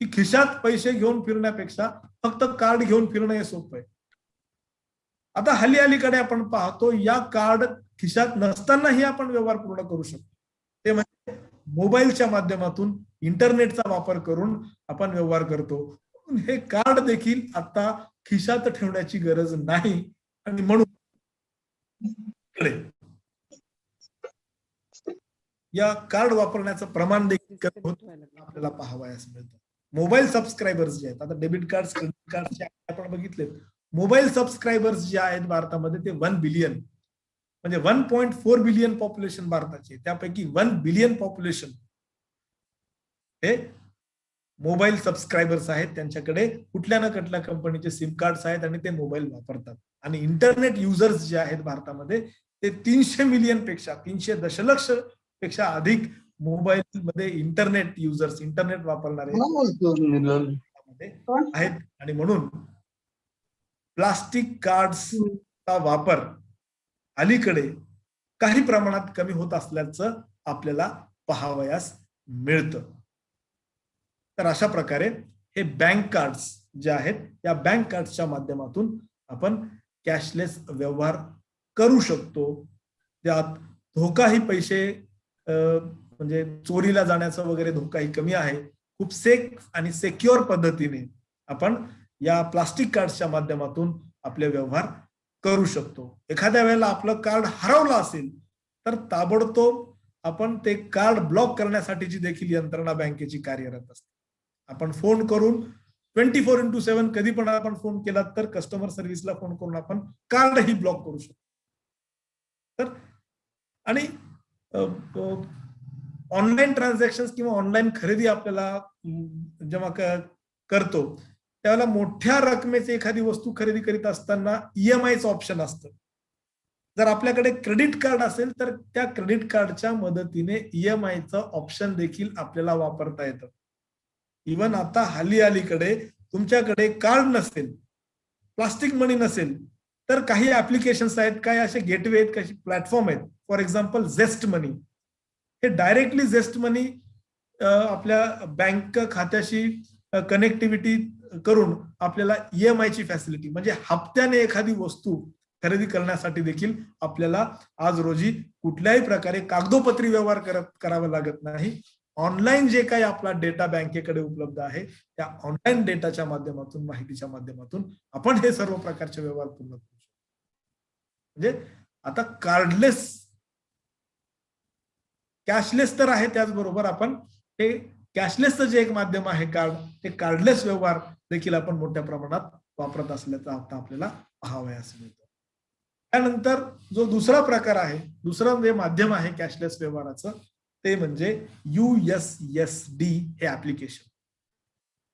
की खिशात पैसे घेऊन फिरण्यापेक्षा फक्त कार्ड घेऊन फिरणं हे सोपं आहे. आता अलीकडे आपण पाहतो या कार्ड खिशात नसतानाही आपण व्यवहार पूर्ण करू शकतो. ते म्हणजे मोबाईलच्या माध्यमातून इंटरनेटचा वापर करून आपण व्यवहार करतो. हे कार्ड देखील आता खिशात ठेवण्याची गरज नाही आणि म्हणून या कार्ड वापरण्याचं प्रमाण देखील कमी होत आपल्याला पाहावयास मिळतं. मोबाईल सबस्क्रायबर्स जे आहेत, आता डेबिट कार्ड क्रेडिट कार्डचे आपण बघितले, मोबाईल सबस्क्रायबर्स जे आहेत भारतामध्ये ते 1 बिलियन, म्हणजे 1.4 बिलियन पॉप्युलेशन भारताचे, त्यापैकी 1 बिलियन पॉप्युलेशन हे मोबाईल सबस्क्रायबर्स आहेत. त्यांच्याकडे कुठल्या ना कुठल्या कंपनीचे सिम कार्ड्स आहेत आणि ते मोबाईल वापरतात. आणि इंटरनेट युजर्स जे आहेत भारतामध्ये ते 300 मिलियन पेक्षा, 300 दशलक्ष पेक्षा अधिक मोबाईल मध्ये इंटरनेट युजर्स, इंटरनेट वापरणारे आहेत. आणि म्हणून प्लास्टिक कार्ड्सचा वापर अलीकडे काही प्रमाणात कमी होत असल्याचं आपल्याला पाहावयास मिळतं. तर अशा प्रकारे हे बँक कार्ड्स जे आहेत, या बँक कार्ड्सच्या माध्यमातून आपण कॅशलेस व्यवहार करू शकतो. त्यात धोकाही पैसे म्हणजे चोरीला जाण्याचा वगैरे धोकाही कमी आहे. खूप सेफ आणि सेक्युअर पद्धतीने आपण या प्लास्टिक कार्ड्सच्या माध्यमातून आपले व्यवहार करू शकतो. एखाद्या वेळेला आपलं कार्ड हरवलं असेल तर ताबडतोब आपण ते कार्ड ब्लॉक करण्यासाठीची देखील यंत्रणा बँकेची कार्यरत असते. आपण फोन करून 24x7 कधी पण आपण फोन केला तर कस्टमर सर्व्हिसला फोन करून आपण कार्डही ब्लॉक करू शकतो. तर आणि ऑनलाईन ट्रान्झॅक्शन किंवा ऑनलाईन खरेदी आपल्याला जेव्हा करतो त्यावेळेला मोठ्या रकमेची एखादी वस्तू खरेदी करीत असताना ईएमआयचं ऑप्शन असतं. जर आपल्याकडे क्रेडिट कार्ड असेल तर त्या क्रेडिट कार्डच्या मदतीने ईएमआयचं ऑप्शन देखील आपल्याला वापरता येतं. इव्हन आता अलीकडे तुमच्याकडे कार्ड नसेल, प्लास्टिक मनी नसेल तर काही ऍप्लिकेशन्स आहेत, काही असे गेटवे आहेत, काही प्लॅटफॉर्म आहेत. फॉर एक्झाम्पल झेस्ट मनी, हे डायरेक्टली झेस्ट मनी आपल्या बँक खात्याशी कनेक्टिव्हिटी करून आपल्याला ईएमआयची फॅसिलिटी, म्हणजे हप्त्याने एखादी वस्तू खरेदी करण्यासाठी देखील आपल्याला आज रोजी कुठल्याही प्रकारे कागदोपत्री व्यवहार करावा लागत नाही. ऑनलाईन जे काही आपला डेटा बँकेकडे उपलब्ध आहे त्या ऑनलाईन डेटाच्या माध्यमातून, माहितीच्या माध्यमातून आपण हे सर्व प्रकारचे व्यवहार पूर्ण करू शकतो. म्हणजे आता कार्डलेस, कॅशलेस तर आहे, त्याचबरोबर आपण हे कॅशलेसचं जे एक माध्यम आहे कार्ड, ते कार्डलेस व्यवहार देखील आपण मोठ्या प्रमाणात वापरत असल्याचं आता आपल्याला पाहावयास मिळतं. त्यानंतर जो दुसरा प्रकार आहे, दुसरं जे माध्यम आहे कॅशलेस व्यवहाराचं, ते म्हणजे USSD हे application,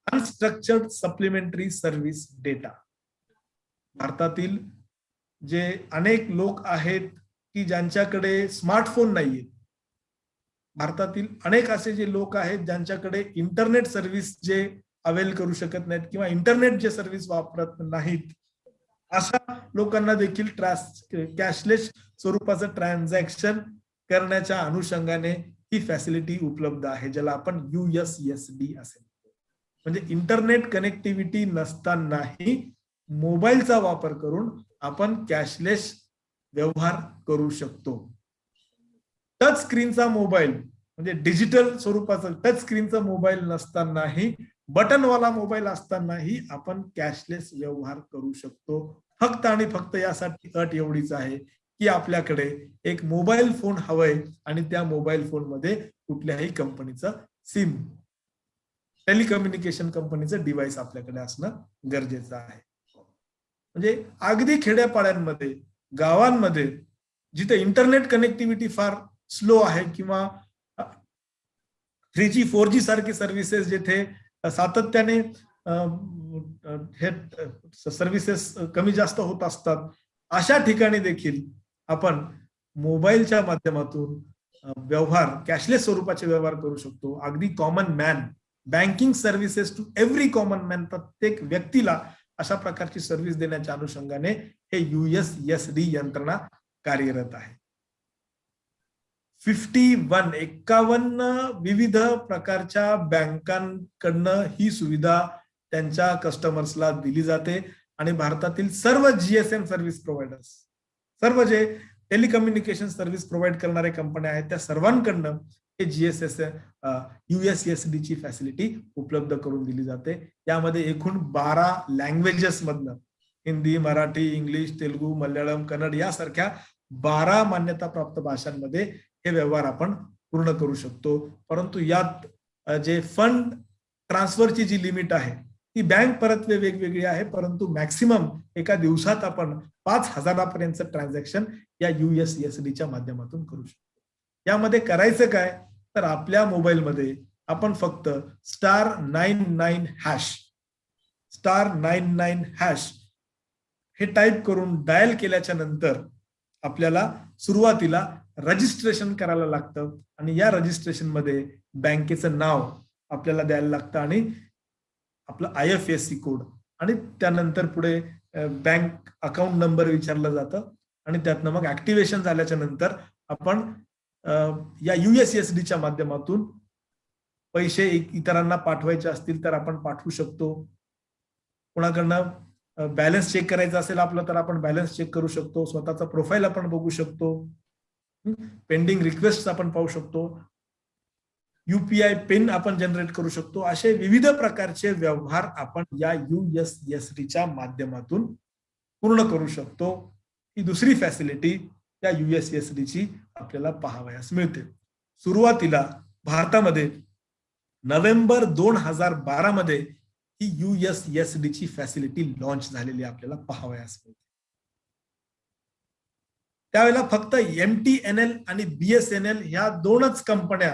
unstructured supplementary service data. भारतातील जे अनेक लोक आहेत की ज्यांच्याकडे स्मार्टफोन नाहीये, भारतातील अनेक असे जे लोक आहेत ज्यांच्याकडे इंटरनेट सर्व्हिस जे अवेल करू शकत नाहीत किंवा इंटरनेट जे सर्व्हिस वापरत नाहीत, अशा लोकांना देखील कॅशलेस स्वरूपाचं ट्रान्झॅक्शन करण्याच्या अनुषंगाने ही फॅसिलिटी उपलब्ध आहे, ज्याला आपण USSD असे म्हणतो. म्हणजे इंटरनेट कनेक्टिव्हिटी नसतानाही मोबाईलचा वापर करून आपण कॅशलेस व्यवहार करू शकतो. टच स्क्रीनचा मोबाईल, म्हणजे डिजिटल स्वरूपाचा टच स्क्रीनचा मोबाईल नसतानाही, बटनवाला मोबाईल असतानाही आपण कॅशलेस व्यवहार करू शकतो. फक्त आणि फक्त यासाठी अट एवढीच आहे की आपल्याकडे एक मोबाईल फोन हवंय आणि त्या मोबाईल फोन मध्ये कुठल्याही कंपनीचं सिम, टेलिकम्युनिकेशन कंपनीचं डिव्हाइस आपल्याकडे असणं गरजेचं आहे. म्हणजे अगदी खेड्यापाड्यांमध्ये, गावांमध्ये जिथे इंटरनेट कनेक्टिव्हिटी फार स्लो आहे किंवा 3G 4G सारखे सर्व्हिसेस जिथे सातत्याने हे सर्व्हिसेस कमी जास्त होत असतात, अशा ठिकाणी देखील आपण मोबाईलच्या माध्यमातून व्यवहार, कॅशलेस स्वरूपाचे व्यवहार करू शकतो. अगदी common man, banking services to every common man, प्रत्येक व्यक्तीला अशा प्रकारची सर्व्हिस देण्याच्या अनुषंगाने हे USSD यंत्रणा कार्यरत आहे. 51 विविध प्रकारच्या बँकांकडनं ही सुविधा त्यांच्या कस्टमर्सला दिली जाते आणि भारतातील सर्व GSM सर्व्हिस प्रोव्हायडर्स, सर्व जे टेलिकम्युनिकेशन सर्व्हिस प्रोव्हाइड करणारे कंपन्या आहेत त्या सर्वांकडनं हे USSD ची फॅसिलिटी उपलब्ध करून दिली जाते. यामध्ये एकूण 12 लँग्वेजेस मधनं, हिंदी, मराठी, इंग्लिश, तेलुगू, मल्याळम, कन्नड यासारख्या 12 मान्यता प्राप्त भाषांमध्ये हे व्यवहार आपण पूर्ण करू शकतो. परंतु यात जे फंड ट्रान्सफरची जी लिमिट आहे ती बँक परतवे वेगवेगळी आहे, परंतु मॅक्सिमम एका दिवसात आपण 5,000 ट्रान्झॅक्शन या USSDच्या माध्यमातून करू शकतो. यामध्ये करायचं काय, तर आपल्या मोबाईलमध्ये आपण फक्त *99# हे टाईप करून डायल केल्याच्या नंतर आपल्याला सुरुवातीला रजिस्ट्रेशन करायला लागतं आणि या रजिस्ट्रेशन मध्ये बँकेचं नाव आपल्याला द्यायला लागतं आणि आपलं IFSC कोड आणि त्यानंतर पुढे बँक अकाउंट नंबर विचारलं जातं आणि त्यातनं मग ऍक्टिव्हेशन झाल्याच्या नंतर आपण या USSDच्या माध्यमातून पैसे इतरांना पाठवायचे असतील तर आपण पाठवू शकतो. कोणाकडनं बॅलन्स चेक करायचा असेल आपलं तर आपण बॅलन्स चेक करू शकतो. स्वतःचा प्रोफाईल आपण बघू शकतो. पेंडिंग रिक्वेस्ट आपण पाहू शकतो. UPI पिन आपण जनरेट करू शकतो. असे विविध प्रकारचे व्यवहार आपण या USSDच्या माध्यमातून पूर्ण करू शकतो. ही दुसरी फॅसिलिटी या USSDची आपल्याला पाहावयास मिळते. सुरुवातीला भारतामध्ये नोव्हेंबर 2012 मध्ये ही USSDची फॅसिलिटी लॉन्च झालेली आपल्याला पाहावयास मिळते. त्यावेळेला फक्त MTNL आणि BSNL ह्या दोनच कंपन्या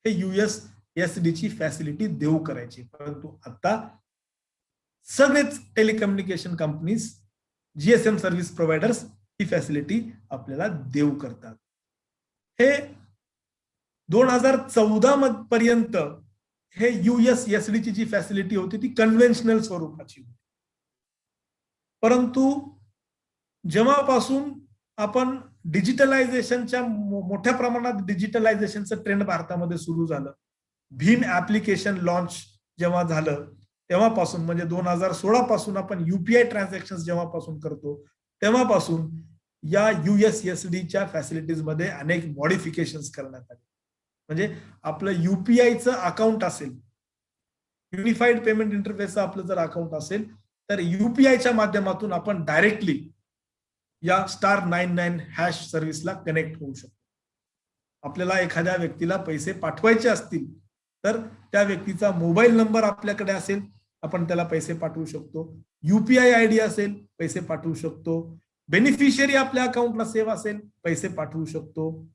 हे USSDची फॅसिलिटी देऊ करायची, परंतु आता सगळेच telecommunication companies, GSM service providers ही फॅसिलिटी आपल्याला देऊ करतात. हे 2014 पर्यंत हे USSDची जी फॅसिलिटी होती ती कन्व्हेन्शनल स्वरूपाची होती. परंतु जेव्हापासून आपण डिजिटलायझेशनच्या मोठ्या प्रमाणात डिजिटलायझेशनचं ट्रेंड भारतामध्ये सुरू झालं, भीम ऍप्लिकेशन लॉन्च जेव्हा झालं तेव्हापासून म्हणजे 2016 पासून आपण UPI ट्रान्झॅक्शन जेव्हापासून करतो तेव्हापासून या USSDच्या फॅसिलिटीज मध्ये अनेक मॉडिफिकेशन्स करण्यात आले. म्हणजे आपलं UPIचं अकाउंट असेल, युनिफाईड पेमेंट इंटरफेसचं आपलं जर अकाउंट असेल तर UPIच्या माध्यमातून आपण डायरेक्टली या *99# सर्व्हिसला कनेक्ट होऊ शकतो. आपल्याला एखाद्या व्यक्तीला पैसे पाठवायचे असतील तर त्या व्यक्तीचा मोबाईल नंबर आपल्याकडे असेल, आपण त्याला पैसे पाठवू शकतो. UPI ID असेल, पैसे पाठवू शकतो. बेनिफिशियरी आपल्या अकाउंटला सेव्ह असेल, पैसे पाठवू शकतो.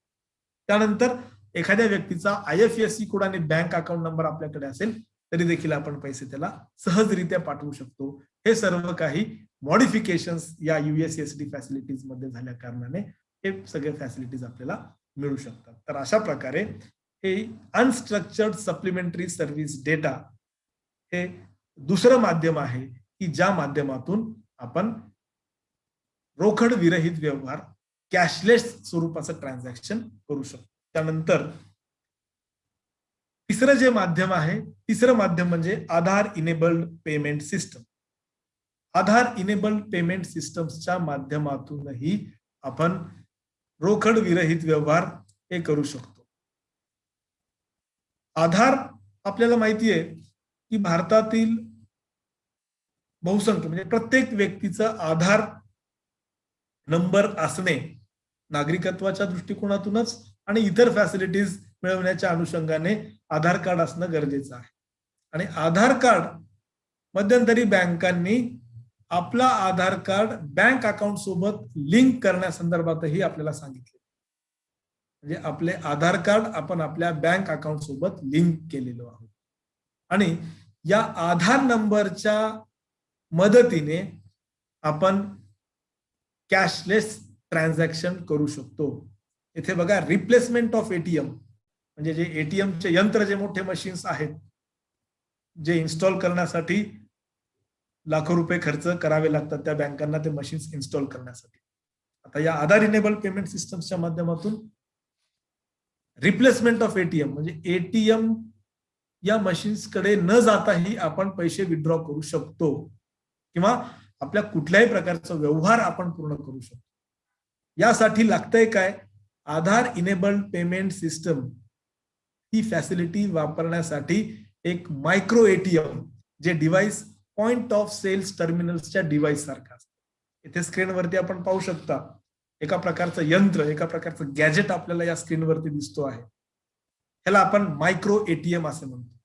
त्यानंतर एखाद्या व्यक्तीचा IFSC कोड आणि बँक अकाउंट नंबर आपल्याकडे असेल तरी देखील आपण पैसे त्याला सहजरित्या पाठवू शकतो. हे सर्व काही मॉडिफिकेशन्स या USSD फॅसिलिटीज मध्ये झाल्या कारणाने हे सगळे फॅसिलिटीज आपल्याला मिळू शकतात. तर अशा प्रकारे हे अनस्ट्रक्चर्ड सप्लिमेंटरी सर्व्हिस डेटा हे दुसरं माध्यम आहे की ज्या माध्यमातून आपण रोकड विरहित व्यवहार, कॅशलेस स्वरूपाचं ट्रान्झॅक्शन करू शकतो. त्यानंतर तिसरं जे माध्यम आहे, तिसरं माध्यम म्हणजे आधार इनेबल्ड पेमेंट सिस्टम. आधार इनेबल्ड पेमेंट सिस्टमच्या माध्यमातूनही आपण रोकड विरहित व्यवहार हे करू शकतो. आधार आपल्याला माहिती आहे की भारतातील बहुसंख्य म्हणजे प्रत्येक व्यक्तीचं आधार नंबर असणे नागरिकत्वाच्या दृष्टिकोनातूनच आणि इतर फॅसिलिटीज मिळवण्याच्या अनुषंगाने आधार कार्ड असणं गरजेचं आहे. आणि आधार कार्ड मध्यंतरी बँकांनी आपला आधार कार्ड बँक अकाउंट सोबत लिंक करण्यासंदर्भातही आपल्याला सांगितले. म्हणजे आपले आधार कार्ड आपण आपल्या बँक अकाउंट सोबत लिंक केलेलो आहोत आणि या आधार नंबरच्या मदतीने आपण कॅशलेस ट्रान्झॅक्शन करू शकतो. इथे बघा, रिप्लेसमेंट ऑफ ATM म्हणजे जे ATMचे यंत्र, जे मोठे मशीन्स आहेत जे इन्स्टॉल करण्यासाठी लाखो रुपये खर्च करावे लागतात त्या बँकांना ते मशीन्स इन्स्टॉल करण्यासाठी. आता या आधार इनेबल्ड पेमेंट सिस्टमच्या माध्यमातून रिप्लेसमेंट ऑफ ATM म्हणजे ATM या मशीन्स कडे न जाताही आपण पैसे विथड्रॉ करू शकतो किंवा आपल्या कुठल्याही प्रकारचा व्यवहार आपण पूर्ण करू शकतो. यासाठी लागतंय काय, आधार इनेबल्ड पेमेंट सिस्टम ही फॅसिलिटी वापरण्यासाठी एक मायक्रो ATM जे डिव्हाइस पॉइंट ऑफ सेल्स टर्मिनल्सच्या डिव्हाइस सारखं असतं. इथे स्क्रीनवरती आपण पाहू शकता एका प्रकारचं यंत्र, एका प्रकारचं गॅजेट आपल्याला या स्क्रीनवरती दिसतो आहे. ह्याला आपण मायक्रो एटीएम असे म्हणतो,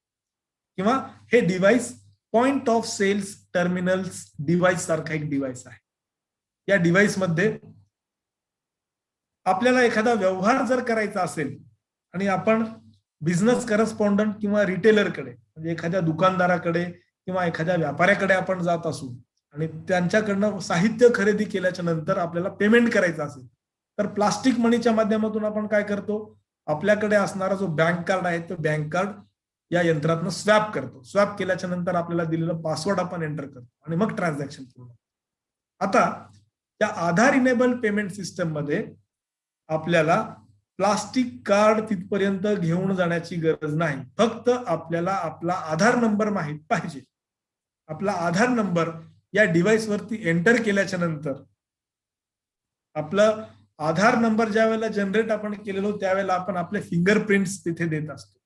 किंवा हे device point of sales terminals device सारखा एक डिव्हाइस आहे. या डिव्हाइस मध्ये आपल्याला एखादा व्यवहार जर करायचा असेल आणि आपण बिझनेस करस्पॉन्डंट किंवा रिटेलरकडे म्हणजे एखाद्या दुकानदाराकडे किंवा एखाद्या व्यापाऱ्याकडे आपण जात असू आणि त्यांच्याकडनं साहित्य खरेदी केल्याच्या नंतर आपल्याला पेमेंट करायचं असेल तर प्लास्टिक मनीच्या माध्यमातून आपण काय करतो, आपल्याकडे असणारा जो बँक कार्ड आहे तो बँक कार्ड या यंत्रातनं स्वॅप करतो. स्वॅप केल्याच्या नंतर आपल्याला दिलेलं पासवर्ड आपण एंटर करतो आणि मग ट्रान्झॅक्शन पूर्ण. आता त्या आधार इनेबल पेमेंट सिस्टम मध्ये आपल्याला प्लास्टिक कार्ड तिथपर्यंत घेऊन जाण्याची गरज नाही. फक्त आपल्याला आपला आधार नंबर माहित पाहिजे. आपला आधार नंबर या डिव्हाइस वरती एंटर केल्याच्या नंतर आपलं आधार नंबर ज्या वेळेला जनरेट आपण केलेलो त्यावेळेला आपण आपले फिंगरप्रिंट्स तिथे देत असतो.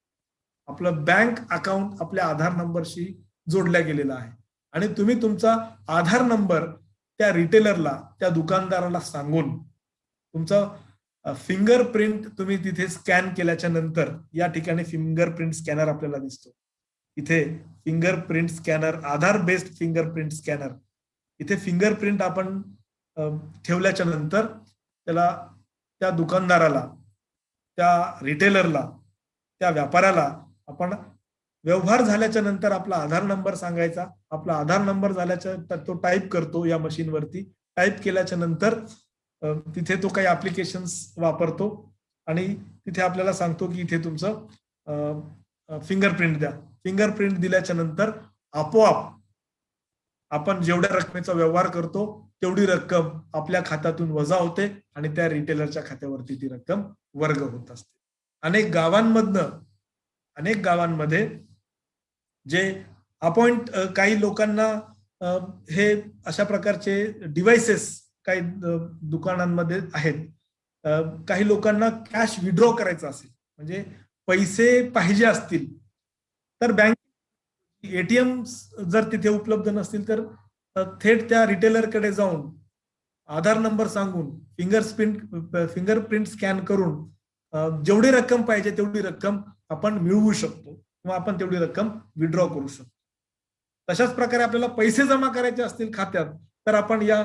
आपलं बँक अकाउंट आपल्या आधार नंबरशी जोडल्या गेलेला आहे आणि तुम्ही तुमचा आधार नंबर त्या रिटेलरला त्या दुकानदाराला सांगून तुमचा फिंगरप्रिंट तुम्ही तिथे स्कॅन केल्याच्या नंतर या ठिकाणी फिंगरप्रिंट स्कॅनर आपल्याला दिसतो. इथे फिंगरप्रिंट स्कॅनर आधार बेस्ड फिंगरप्रिंट स्कॅनर, इथे फिंगरप्रिंट आपण ठेवल्याच्या नंतर त्याला त्या दुकानदाराला त्या रिटेलरला त्या व्यापाऱ्याला आपण व्यवहार झाल्याच्या नंतर आपला आधार नंबर सांगायचा. आपला आधार नंबर झाल्याच्या तो टाईप करतो या मशीनवरती. टाईप केल्याच्या नंतर तिथे तो काही ऍप्लिकेशन्स वापरतो आणि तिथे आपल्याला सांगतो की इथे तुमचं फिंगरप्रिंट द्या. फिंगरप्रिंट दिल्याच्या नंतर आपोआप आपण जेवढ्या रकमेचा व्यवहार करतो तेवढी रक्कम आपल्या खात्यातून वजा होते आणि त्या रिटेलरच्या खात्यावरती ती रक्कम वर्ग होत असते. अनेक गावांमध्ये जे काही लोकांना हे अशा प्रकारचे डिव्हाइसेस काही दुकानांमध्ये आहेत. काही लोकांना कॅश विड्रॉ करायचं असेल म्हणजे पैसे पाहिजे असतील तर बँक एटीएम जर तिथे उपलब्ध नसतील तर थेट त्या रिटेलरकडे जाऊन आधार नंबर सांगून फिंगरप्रिंट स्कॅन करून जेवढी रक्कम पाहिजे तेवढी रक्कम आपण मिळवू शकतो किंवा आपण तेवढी रक्कम विड्रॉ करू शकतो. तशाच प्रकारे आपल्याला पैसे जमा करायचे असतील खात्यात तर आपण या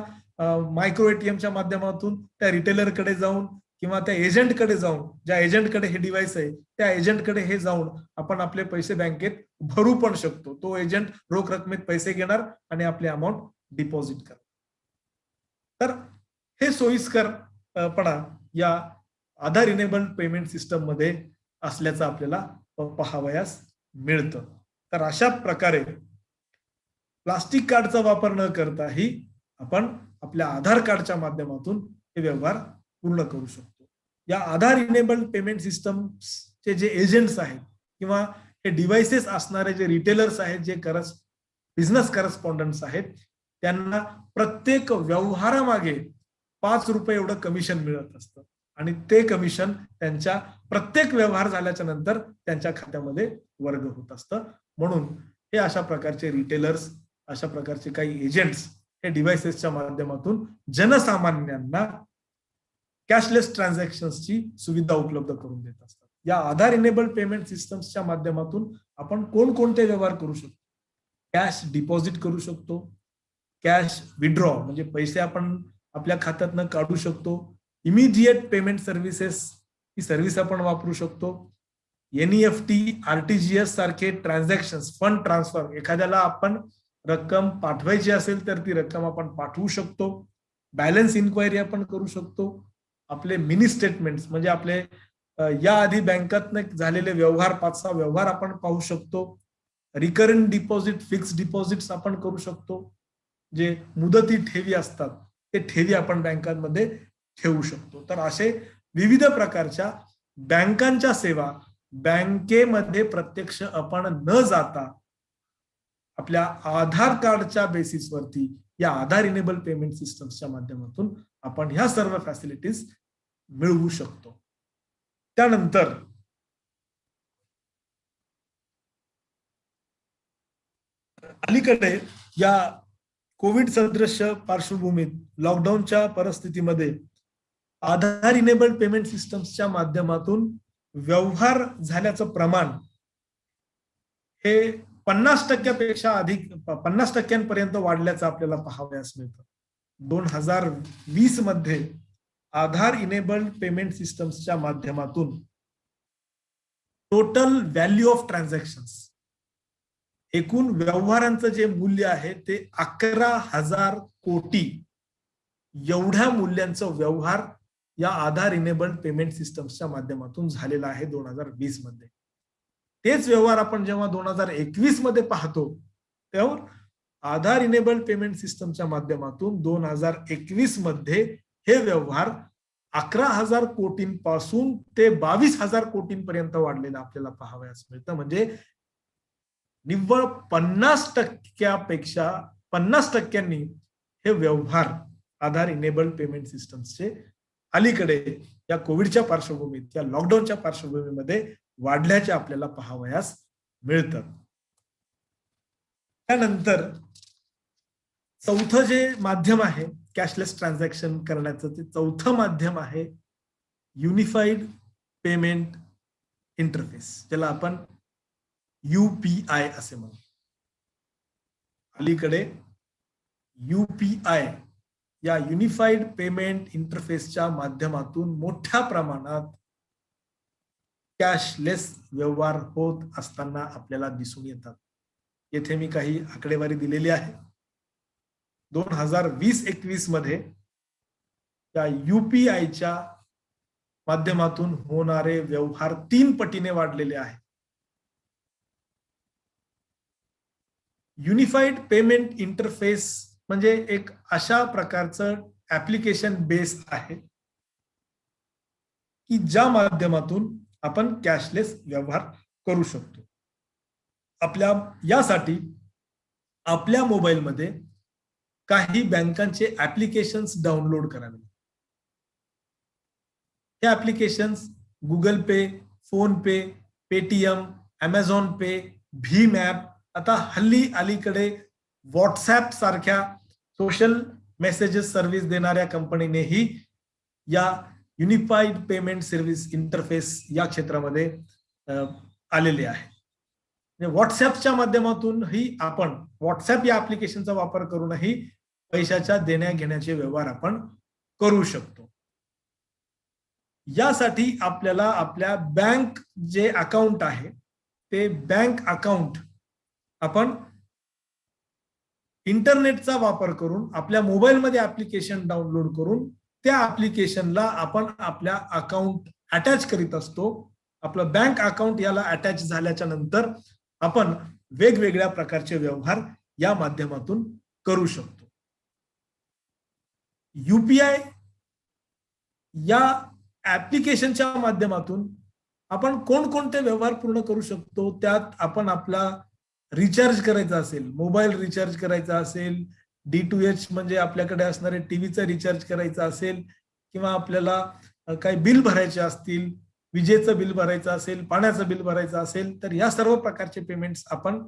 मायक्रो एटीएमच्या माध्यमातून त्या रिटेलरकडे जाऊन किंवा त्या एजंटकडे जाऊन, ज्या एजंटकडे हे डिव्हाइस आहे त्या एजंटकडे हे जाऊन आपण आपले पैसे बँकेत भरू पण शकतो. तो एजंट रोख रकमेत पैसे घेणार आणि आपले अमाऊंट डिपॉझिट करणार. तर हे सोयीस्करपणा या आधार इनेबल्ड पेमेंट सिस्टम मध्ये असल्याचं आपल्याला पाहावयास मिळतं. तर अशा प्रकारे प्लास्टिक कार्डचा वापर न करताही आपण आपल्या आधार कार्डच्या माध्यमातून हे व्यवहार पूर्ण करू शकतो. या आधार इनेबल्ड पेमेंट सिस्टमचे जे एजंट्स आहेत किंवा हे डिव्हाइसेस असणारे जे रिटेलर्स आहेत, जे बिझनेस करस्पॉन्डंट्स आहेत, त्यांना प्रत्येक व्यवहारामागे 5 रुपये एवढं कमिशन मिळत असतं आणि ते कमिशन त्यांच्या प्रत्येक व्यवहार झाल्याच्या नंतर त्यांच्या खात्यामध्ये वर्ग होत असतं. म्हणून हे अशा प्रकारचे रिटेलर्स, अशा प्रकारचे काही एजंट्स हे डिव्हाइसेसच्या माध्यमातून जनसामान्यांना कॅशलेस ट्रान्झॅक्शन्सची सुविधा उपलब्ध करून देत असतात. या आधार इनेबल्ड पेमेंट सिस्टम्सच्या माध्यमातून आपण कोणकोणते व्यवहार करू शकतो? कॅश डिपॉझिट करू शकतो, कॅश विड्रॉ म्हणजे पैसे आपण आपल्या खात्यातनं काढू शकतो, इमिडिएट पेमेंट सर्व्हिसेस ही सर्व्हिस आपण वापरू शकतो, NEFT, RTGS सारखे ट्रान्झॅक्शन्स, फंड ट्रान्सफर, एखाद्याला आपण रक्कम पाठवायची असेल तर ती रक्कम आपण पाठवू शकतो, बॅलन्स इन्क्वायरी आपण करू शकतो, आपले मिनी स्टेटमेंट्स म्हणजे आपले याआधी बँकातनं झालेले व्यवहार 5-6 व्यवहार आपण पाहू शकतो, रिकरिंग डिपॉझिट, फिक्स डिपॉझिट्स आपण करू शकतो, जे मुदती ठेवी असतात ते ठेवी आपण बँकांमध्ये ठेवू शकतो. तर असे विविध प्रकारच्या बँकांच्या सेवा बँकेमध्ये प्रत्यक्ष आपण न जाता आपल्या आधार कार्डच्या बेसिसवरती या आधार इनेबल पेमेंट सिस्टमच्या माध्यमातून आपण ह्या सर्व फॅसिलिटीज मिळवू शकतो. त्यानंतर अलीकडे या कोविड सदृश्य पार्श्वभूमीत लॉकडाऊनच्या परिस्थितीमध्ये आधार इनेबल्ड पेमेंट सिस्टम्सच्या माध्यमातून व्यवहार झाल्याचं प्रमाण हे 50% अधिक 50% वाढल्याचं आपल्याला पाहावयास मिळतं. 2020 मध्ये आधार इनेबल्ड पेमेंट सिस्टम्सच्या माध्यमातून टोटल व्हॅल्यू ऑफ ट्रान्झॅक्शन्स, एकूण व्यवहारांचं जे मूल्य आहे ते 11,000 कोटी एवढ्या मूल्यांचं व्यवहार या आधार इनेबल्ड पेमेंट सिस्टम्सच्या माध्यमातून झालेला आहे 2020 मध्ये. तेच व्यवहार आपण जेव्हा 2021 मध्ये पाहतो तेव्हा आधार इनेबल्ड पेमेंट सिस्टमच्या माध्यमातून 2021 मध्ये हे व्यवहार 11,000 कोटींपासून ते 22,000 कोटींपर्यंत वाढलेलं आपल्याला पाहावयास मिळतं. म्हणजे निव्वळ 50% हे व्यवहार आधार इनेबल्ड पेमेंट सिस्टम्सचे अलीकडे या कोविडच्या पार्श्वभूमीत या लॉकडाऊनच्या पार्श्वभूमीमध्ये वाढल्याचे आपल्याला पाहावयास मिळतं. त्यानंतर चौथं जे माध्यम आहे कॅशलेस ट्रान्झॅक्शन करण्याचं, ते चौथं माध्यम आहे युनिफाईड पेमेंट इंटरफेस, ज्याला आपण UPI असे म्हणतो. अलीकडे UPI या युनिफाईड पेमेंट इंटरफेसच्या माध्यमातून मोठ्या प्रमाणात कॅशलेस व्यवहार होत असताना आपल्याला दिसून येतात. येथे मी काही आकडेवारी दिलेली आहे. 2020-21 मध्ये या UPIच्या माध्यमातून होणारे व्यवहार 3 पटीने वाढलेले आहे. युनिफाईड पेमेंट इंटरफेस म्हणजे एक अशा प्रकारचं ऍप्लिकेशन बेस आहे की ज्या माध्यमातून आपण कॅशलेस व्यवहार करू शकतो. यासाठी आपल्या मोबाईलमध्ये काही बँकांचे ऍप्लिकेशन्स डाउनलोड करावे. हे ऍप्लिकेशन्स गुगल पे, फोन पे, पेटीएम, अमेझॉन पे, भीम ऍप, आता हल्ली अलीकडे व्हॉट्सॲप सारख्या सोशल मेसेजेस सर्व्हिस देणाऱ्या कंपनीनेही या युनिफाईड पेमेंट सर्व्हिस इंटरफेस या क्षेत्रामध्ये आलेले आहे. व्हॉट्सॲपच्या माध्यमातूनही आपण व्हॉट्सॲप या ऍप्लिकेशनचा वापर करूनही पैशाच्या देण्या घेण्याचे व्यवहार आपण करू शकतो. यासाठी आपल्याला आपल्या बँक जे अकाउंट आहे ते बँक अकाउंट आपण इंटरनेटचा वापर करून आपल्या मोबाईलमध्ये ऍप्लिकेशन डाउनलोड करून त्या ऍप्लिकेशनला आपण आपल्या अकाउंट अटॅच करीत असतो. आपलं बँक अकाउंट याला अटॅच झाल्याच्या नंतर आपण वेगवेगळ्या प्रकारचे व्यवहार या माध्यमातून करू शकतो. UPI या ऍप्लिकेशनच्या माध्यमातून आपण कोणकोणते व्यवहार पूर्ण करू शकतो. त्यात आपण आपला रिचार्ज करायचा असेल, मोबाईल रिचार्ज करायचा असेल, D2H म्हणजे आपल्याकडे असणारे टीव्हीचा रिचार्ज करायचा असेल, किंवा आपल्याला काही बिल भरायचे असतील, विजेचं बिल भरायचं असेल, पाण्याचं बिल भरायचं असेल, तर या सर्व प्रकारचे पेमेंट्स आपण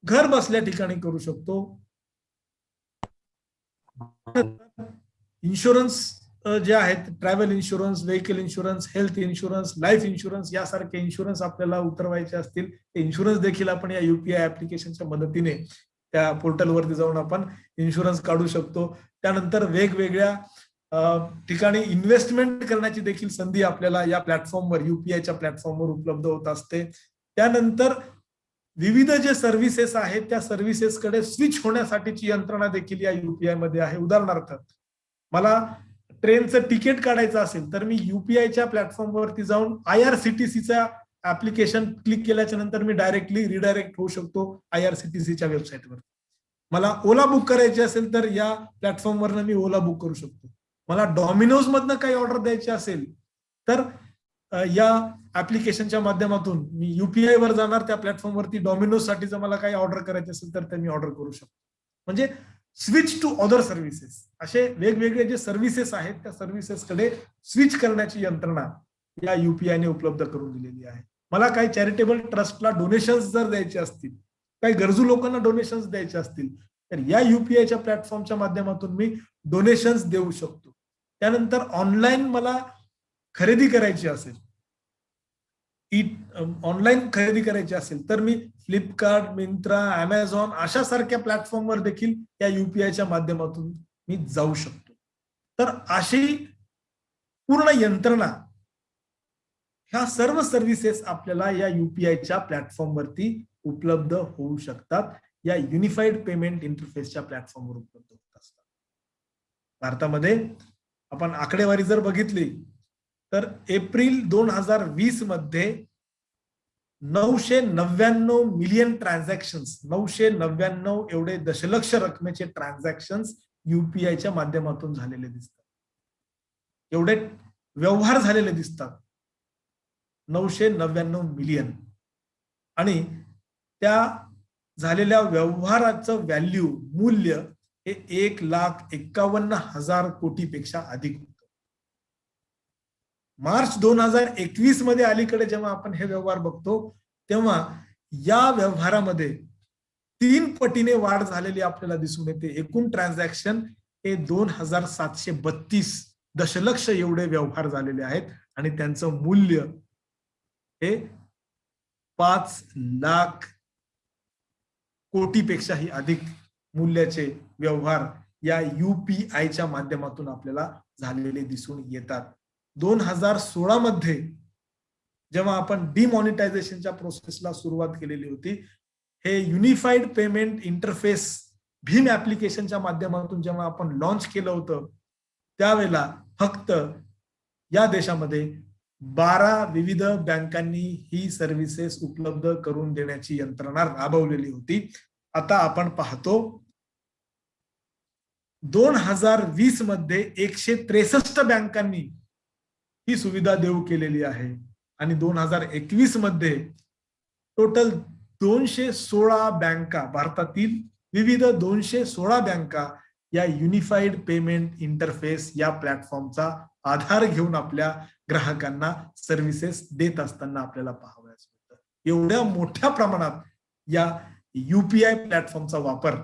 घर बसल्या ठिकाणी करू शकतो. इन्शुरन्स जे आहेत, travel insurance, vehicle insurance, health insurance, life insurance यासारखे इन्शुरन्स आपल्याला उतरवायचे असतील, ते इन्शुरन्स देखील आपण या UPI ऍप्लिकेशनच्या मदतीने त्या पोर्टलवरती जाऊन आपण इन्शुरन्स काढू शकतो. त्यानंतर वेगवेगळ्या ठिकाणी इन्व्हेस्टमेंट करण्याची देखील संधी आपल्याला या प्लॅटफॉर्मवर UPIच्या प्लॅटफॉर्मवर उपलब्ध होत असते. त्यानंतर विविध जे सर्व्हिसेस आहेत त्या सर्व्हिसेसकडे स्विच होण्यासाठीची यंत्रणा देखील या UPI मध्ये आहे. उदाहरणार्थ, मला ट्रेनचं तिकीट काढायचं असेल तर मी UPIच्या प्लॅटफॉर्मवरती जाऊन IRCTCचा ऍप्लिकेशन क्लिक केल्याच्या नंतर मी डायरेक्टली रिडायरेक्ट होऊ शकतो IRCTCच्या वेबसाईटवर. मला ओला बुक करायची असेल तर या प्लॅटफॉर्मवरनं मी ओला बुक करू शकतो. मला डॉमिनोज मधनं काही ऑर्डर द्यायची असेल तर या ऍप्लिकेशनच्या माध्यमातून मी UPI वर जाणार, त्या प्लॅटफॉर्मवरती डॉमिनोज साठी जर मला काही ऑर्डर करायचे असेल तर ते मी ऑर्डर करू शकतो. म्हणजे स्विच टू अदर सर्व्हिसेस, असे वेगवेगळे जे सर्व्हिसेस आहेत त्या सर्व्हिसेसकडे स्विच करण्याची यंत्रणा या UPIने उपलब्ध करून दिलेली आहे. मला काही चॅरिटेबल ट्रस्टला डोनेशन्स जर द्यायचे असतील, काही गरजू लोकांना डोनेशन्स द्यायचे असतील तर या UPIच्या प्लॅटफॉर्मच्या माध्यमातून मी डोनेशन्स देऊ शकतो. त्यानंतर ऑनलाईन मला खरेदी करायची असेल ऑनलाईन खरेदी करायची असेल तर मी फ्लिपकार्ट, मिंत्रा, अमेझॉन अशा सारख्या प्लॅटफॉर्मवर देखील या युपीआयच्या माध्यमातून मी जाऊ शकतो. तर अशी पूर्ण यंत्रणा, ह्या सर्व सर्व्हिसेस आपल्याला या युपीआयच्या प्लॅटफॉर्मवरती उपलब्ध होऊ शकतात. या युनिफाईड पेमेंट इंटरफेसच्या प्लॅटफॉर्मवर उपलब्ध होत असतात. भारतामध्ये आपण आकडेवारी जर बघितली तर एप्रिल 2020 मध्ये 999 मिलियन ट्रान्झॅक्शन्स, 999 एवढे दशलक्ष रकमेचे ट्रान्झॅक्शन्स युपीआयच्या माध्यमातून झालेले दिसतात. एवढे व्यवहार झालेले दिसतात, 999 मिलियन. आणि त्या झालेल्या व्यवहाराचं व्हॅल्यू, मूल्य हे 1,51,000 कोटीपेक्षा अधिक होतं. मार्च 2021 मध्ये अलीकडे जेव्हा आपण हे व्यवहार बघतो तेव्हा या व्यवहारामध्ये 3 पटीने वाढ झालेली आपल्याला दिसून येते. एकूण ट्रान्झॅक्शन हे 2,732 दशलक्ष एवढे व्यवहार झालेले आहेत आणि त्यांचं मूल्य हे 5 लाख कोटीपेक्षाही अधिक मूल्याचे व्यवहार या युपीआयच्या माध्यमातून आपल्याला झालेले दिसून येतात. 2016 मध्ये जेव्हा आपण डिमॉनिटायझेशनच्या प्रोसेसला सुरुवात केलेली होती, हे युनिफाईड पेमेंट इंटरफेस भीम ऍप्लिकेशनच्या माध्यमातून जेव्हा आपण लॉन्च केलं होतं त्यावेळेला फक्त या देशामध्ये 12 विविध बँकांनी ही सर्व्हिसेस उपलब्ध करून देण्याची यंत्रणा राबवलेली होती. आता आपण पाहतो 2020 मध्ये 163 बँकांनी ही सुविधा देऊ केलेली आहे आणि 2021 मध्ये टोटल 216 बँका, भारतातील विविध 216 बँका या युनिफाईड पेमेंट इंटरफेस या प्लॅटफॉर्मचा आधार घेऊन आपल्या ग्राहकांना सर्व्हिसेस देत असताना आपल्याला पाहावयास मिळतं. एवढ्या मोठ्या प्रमाणात या युपीआय प्लॅटफॉर्मचा वापर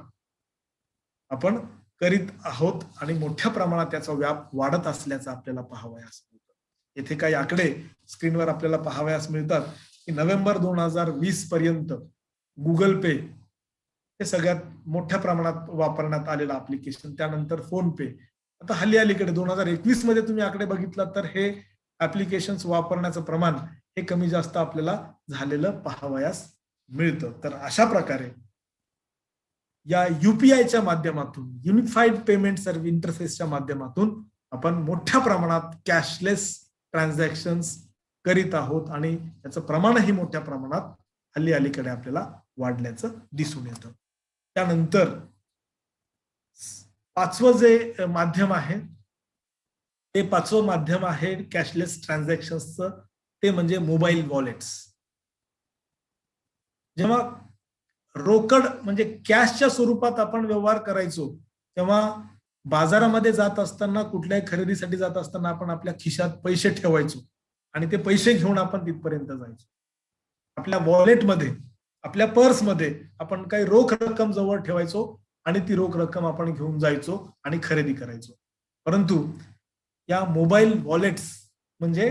आपण करीत आहोत आणि मोठ्या प्रमाणात त्याचा व्याप वाढत असल्याचं आपल्याला पाहावयास मिळतं. येथे काही आकडे स्क्रीनवर आपल्याला पाहावयास मिळतात की नोव्हेंबर 2020 पर्यंत गुगल पे हे सगळ्यात मोठ्या प्रमाणात वापरण्यात आलेलं ऍप्लिकेशन, त्यानंतर फोन पे. आता अलीकडे 2021 मध्ये तुम्ही आकडे बघितला तर हे ऍप्लिकेशन्स वापरण्याचं प्रमाण हे कमी जास्त आपल्याला झालेलं पाहावयास मिळतं. तर अशा प्रकारे या युपीआयच्या माध्यमातून, युनिफाईड पेमेंट सर्व्हिस इंटरफेसच्या माध्यमातून आपण मोठ्या प्रमाणात कॅशलेस ट्रान्झॅक्शन्स करीत आहोत आणि त्याचं प्रमाणही मोठ्या प्रमाणात अलीकडे आपल्याला वाढल्याचं दिसून येतं. त्यानंतर 5वं जे माध्यम आहे ते 5वं माध्यम आहे कॅशलेस ट्रान्झॅक्शन्सचं, ते म्हणजे मोबाईल वॉलेट्स. जेव्हा रोकड म्हणजे कॅशच्या स्वरूपात आपण व्यवहार करायचो तेव्हा बाजारामध्ये जात असताना, कुठल्याही खरेदीसाठी जात असताना आपण आपल्या खिशात पैसे ठेवायचो आणि ते पैसे घेऊन आपण तिथपर्यंत जायचो. आपल्या वॉलेटमध्ये, आपल्या पर्समध्ये आपण काही रोख रक्कम जवळ ठेवायचो आणि ती रोख रक्कम आपण घेऊन जायचो आणि खरेदी करायचो. परंतु या मोबाईल वॉलेट्स म्हणजे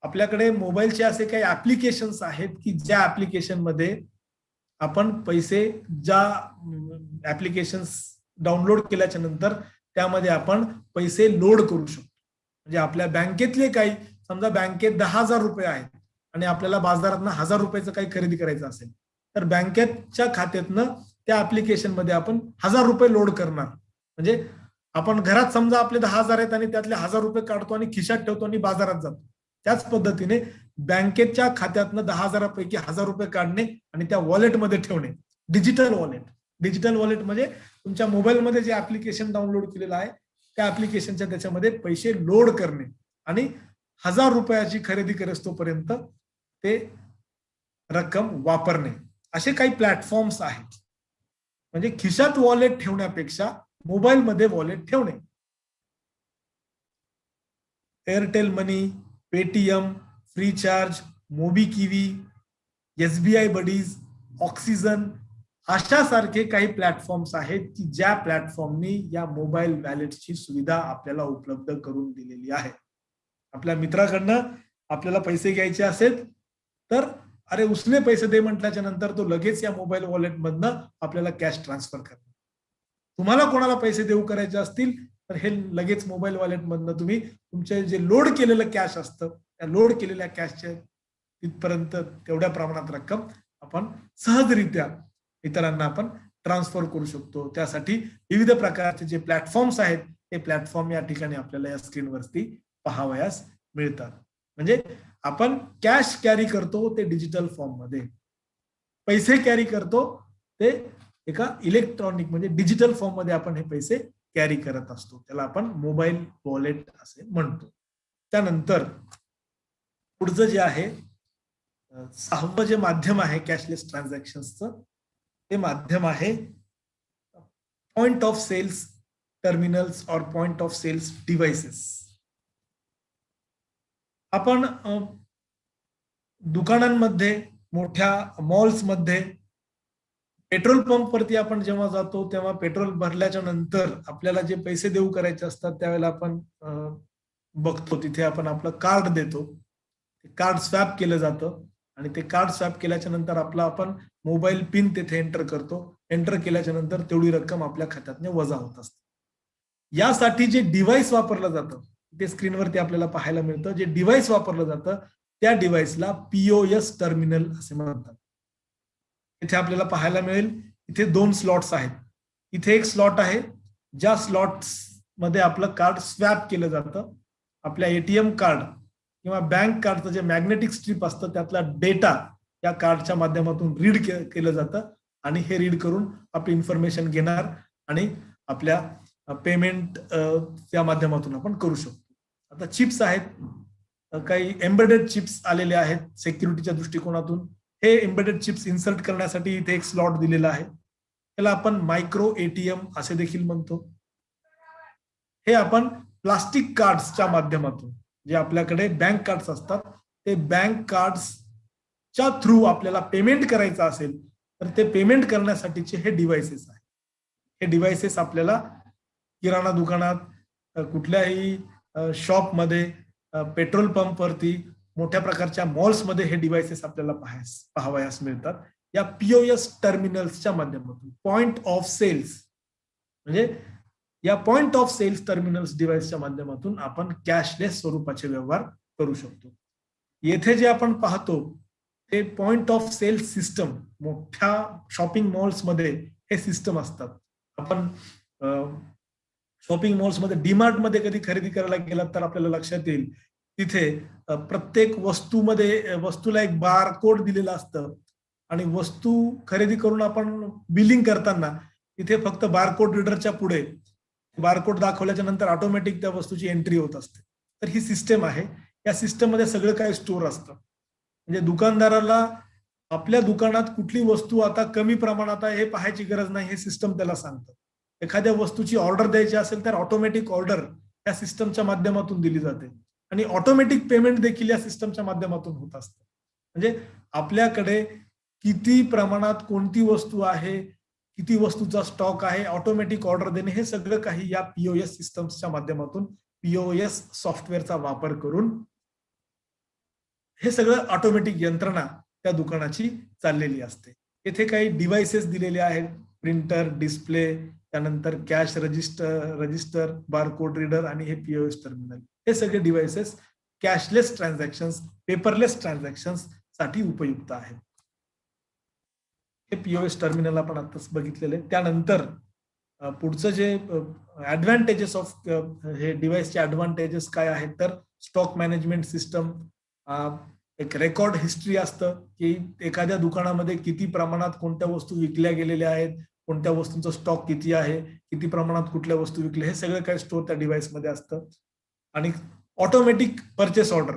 आपल्याकडे मोबाईलचे असे काही ऍप्लिकेशन्स आहेत की ज्या ऍप्लिकेशन मध्ये आपण पैसे, ज्या ऍप्लिकेशन्स डाउनलोड केल्याच्या नंतर त्यामध्ये आपण पैसे लोड करू शकतो. म्हणजे आपल्या बँकेतले काही, समजा बँकेत 10,000 रुपये आहेत आणि आपल्याला बाजारातनं 1,000 रुपयाचं काही खरेदी करायचं असेल तर बँकेच्या खात्यातनं त्या ऍप्लिकेशन मध्ये आपण 1,000 रुपये लोड करणार. म्हणजे आपण घरात समजा आपले 10,000 आहेत आणि त्यातले 1,000 रुपये काढतो आणि खिशात ठेवतो आणि बाजारात जातो. त्याच पद्धतीने बँकेच्या खात्यातनं 10,000 पैकी 1,000 रुपये काढणे आणि त्या वॉलेटमध्ये ठेवणे. Digital wallet. डिजिटल वॉलेट म्हणजे तुमच्या मोबाईलमध्ये जे ऍप्लिकेशन डाउनलोड केलेलं आहे त्या ऍप्लिकेशनच्या त्याच्यामध्ये पैसे लोड करणे आणि 1,000 रुपयाची खरेदी करतोपर्यंत ते रक्कम वापरणे. असे काही प्लॅटफॉर्म्स आहेत. म्हणजे खिशात वॉलेट ठेवण्यापेक्षा मोबाईलमध्ये वॉलेट ठेवणे. Airtel Money, Paytm, Freecharge, MobiKwik, SBI Buddies, Oxigen अशा सारखे काही प्लॅटफॉर्म्स आहेत की ज्या प्लॅटफॉर्मनी या मोबाईल वॉलेटची सुविधा आपल्याला उपलब्ध करून दिलेली आहे. आपल्या मित्राकडनं आपल्याला पैसे घ्यायचे असेल तर अरे उसने पैसे दे म्हटल्याच्या नंतर तो लगेच या मोबाईल वॉलेटमधनं आपल्याला कॅश ट्रान्सफर करणार. तुम्हाला कोणाला पैसे देऊ करायचे असतील तर हे लगेच मोबाईल वॉलेटमधनं तुम्ही तुमचे जे लोड केलेलं कॅश असतं त्या लोड केलेल्या कॅशचे तिथपर्यंत तेवढ्या प्रमाणात रक्कम आपण सहजरित्या इतरांना आपण ट्रान्सफर करू शकतो. त्यासाठी विविध प्रकारचे जे प्लॅटफॉर्म्स आहेत ते प्लॅटफॉर्म या ठिकाणी आपल्याला या स्क्रीनवरती पाहावयास मिळतात. म्हणजे आपण कॅश कॅरी करतो ते डिजिटल फॉर्म मध्ये, पैसे कॅरी करतो ते एका इलेक्ट्रॉनिक म्हणजे डिजिटल फॉर्म मध्ये आपण हे पैसे कॅरी करत असतो. त्याला आपण मोबाईल वॉलेट असे म्हणतो. त्यानंतर पुढचं जे आहे 6वं जे माध्यम आहे कॅशलेस ट्रान्झॅक्शन्सचं ते माध्यम आहे पॉइंट ऑफ सेल्स टर्मिनल्स और पॉइंट ऑफ सेल्स डिव्हाइसेस. आपण दुकानांमध्ये, मोठ्या मॉल्समध्ये, पेट्रोल पंपवरती आपण जेव्हा जातो तेव्हा पेट्रोल भरल्याच्या नंतर आपल्याला जे पैसे देऊ करायचे असतात त्यावेळेला आपण बघतो तिथे आपण आपलं कार्ड देतो. कार्ड स्वॅप केलं जातं आणि ते कार्ड स्वॅप केल्याच्या नंतर आपला आपण मोबाईल पिन तिथे एंटर करतो. एंटर केल्याच्या नंतर तेवढी रक्कम आपल्या खात्यातून वजा होत असते. यासाठी जे डिव्हाइस वापरलं जातं ते स्क्रीनवरती आपल्याला पाहायला मिळतं. जे डिव्हाइस वापरलं जातं त्या डिव्हाइसला पीओएस टर्मिनल असे म्हणतात. इथे आपल्याला पाहायला मिळेल इथे 2 स्लॉट्स आहेत. इथे एक स्लॉट आहे ज्या स्लॉट्स मध्ये आपलं कार्ड स्वॅप केलं जातं. आपल्या एटीएम कार्ड किंवा बँक कार्डचं जे मॅग्नेटिक स्ट्रीप असतं त्यातला डेटा या कार्डच्या माध्यमातून रीड केलं जातं आणि हे रीड करून आपली इन्फॉर्मेशन घेणार आणि आपल्या पेमेंट त्या माध्यमातून आपण करू शकतो. आता चिप्स आहेत, काही एम्बेडेड चिप्स आलेले आहेत सिक्युरिटीच्या दृष्टिकोनातून. हे एम्बेडेड चिप्स इन्सर्ट करण्यासाठी इथे एक स्लॉट दिलेला आहे. त्याला आपण मायक्रो एटीएम असे देखील म्हणतो. हे आपण प्लास्टिक कार्ड्सच्या माध्यमातून जे आपल्याकडे बँक कार्ड्स असतात ते बँक कार्ड्सच्या थ्रू आपल्याला पेमेंट करायचं असेल तर ते पेमेंट करण्यासाठीचे हे डिव्हाइसेस आहेत. हे डिव्हाइसेस आपल्याला किराणा दुकानात, कुठल्याही शॉपमध्ये, पेट्रोल पंपवरती, मोठ्या प्रकारच्या मॉल्समध्ये हे डिव्हाइसेस आपल्याला पाहावयास मिळतात. या पीओएस टर्मिनल्सच्या माध्यमातून पॉइंट ऑफ सेल्स म्हणजे या पॉइंट ऑफ सेल्स टर्मिनल्स डिव्हाइसच्या माध्यमातून आपण कॅशलेस स्वरूपाचे व्यवहार करू शकतो. येथे जे आपण पाहतो ते पॉइंट ऑफ सेल्स सिस्टम मोठ्या शॉपिंग मॉल्समध्ये हे सिस्टम असतात. आपण शॉपिंग मॉल्समध्ये डीमार्ट मध्ये कधी खरेदी करायला गेलात तर आपल्याला लक्षात येईल तिथे प्रत्येक वस्तूला एक बार कोड दिलेला असतं आणि वस्तू खरेदी करून आपण बिलिंग करताना तिथे फक्त बारकोड रीडरच्या पुढे बारकोड दाखवल्याच्या नंतर ऑटोमॅटिक त्या वस्तूची एंट्री होत असते. तर ही सिस्टम आहे. या सिस्टम मध्ये सगळं काही स्टोअर असतं. म्हणजे दुकानदाराला आपल्या दुकानात कुठली वस्तू आता कमी प्रमाणात आहे हे पाहायची गरज नाही, हे सिस्टम त्याला सांगतं. एखाद्या वस्तूची ऑर्डर द्यायची असेल तर ऑटोमॅटिक ऑर्डर या सिस्टमच्या माध्यमातून दिली जाते आणि ऑटोमॅटिक पेमेंट देखील या सिस्टमच्या माध्यमातून होत असतं. म्हणजे आपल्याकडे किती प्रमाणात कोणती वस्तू आहे, किती वस्तूचा स्टॉक आहे, ऑटोमॅटिक ऑर्डर देणे, हे सगळं काही या पीओएस सिस्टम्सच्या माध्यमातून पीओएस सॉफ्टवेअरचा वापर करून हे सगळं ऑटोमॅटिक यंत्रणा त्या दुकानाची चाललेली असते. येथे काही डिव्हाइसेस दिलेले आहेत, प्रिंटर, डिस्प्ले, त्यानंतर कॅश रजिस्टर, बारकोड रीडर आणि हे पीओएस टर्मिनल. हे सगळे devices cashless transactions, paperless transactions साठी उपयुक्त आहेत. हे पीओएस टर्मिनल आपण आताच बघितलेले. त्यानंतर पुढचं जे ऍडव्हान्टेजेस ऑफ हे डिव्हाइसचे ऍडव्हान्टेजेस काय आहेत तर स्टॉक मॅनेजमेंट सिस्टम, एक रेकॉर्ड हिस्ट्री असतं की एखाद्या दुकानामध्ये किती प्रमाणात कोणत्या वस्तू विकल्या गेलेल्या आहेत, कोणत्या वस्तूंचा स्टॉक किती आहे, किती प्रमाणात कुठल्या वस्तू विकल्या, हे सगळं काही स्टोअर त्या डिव्हाइसमध्ये असतं. आणि ऑटोमॅटिक परचेस ऑर्डर,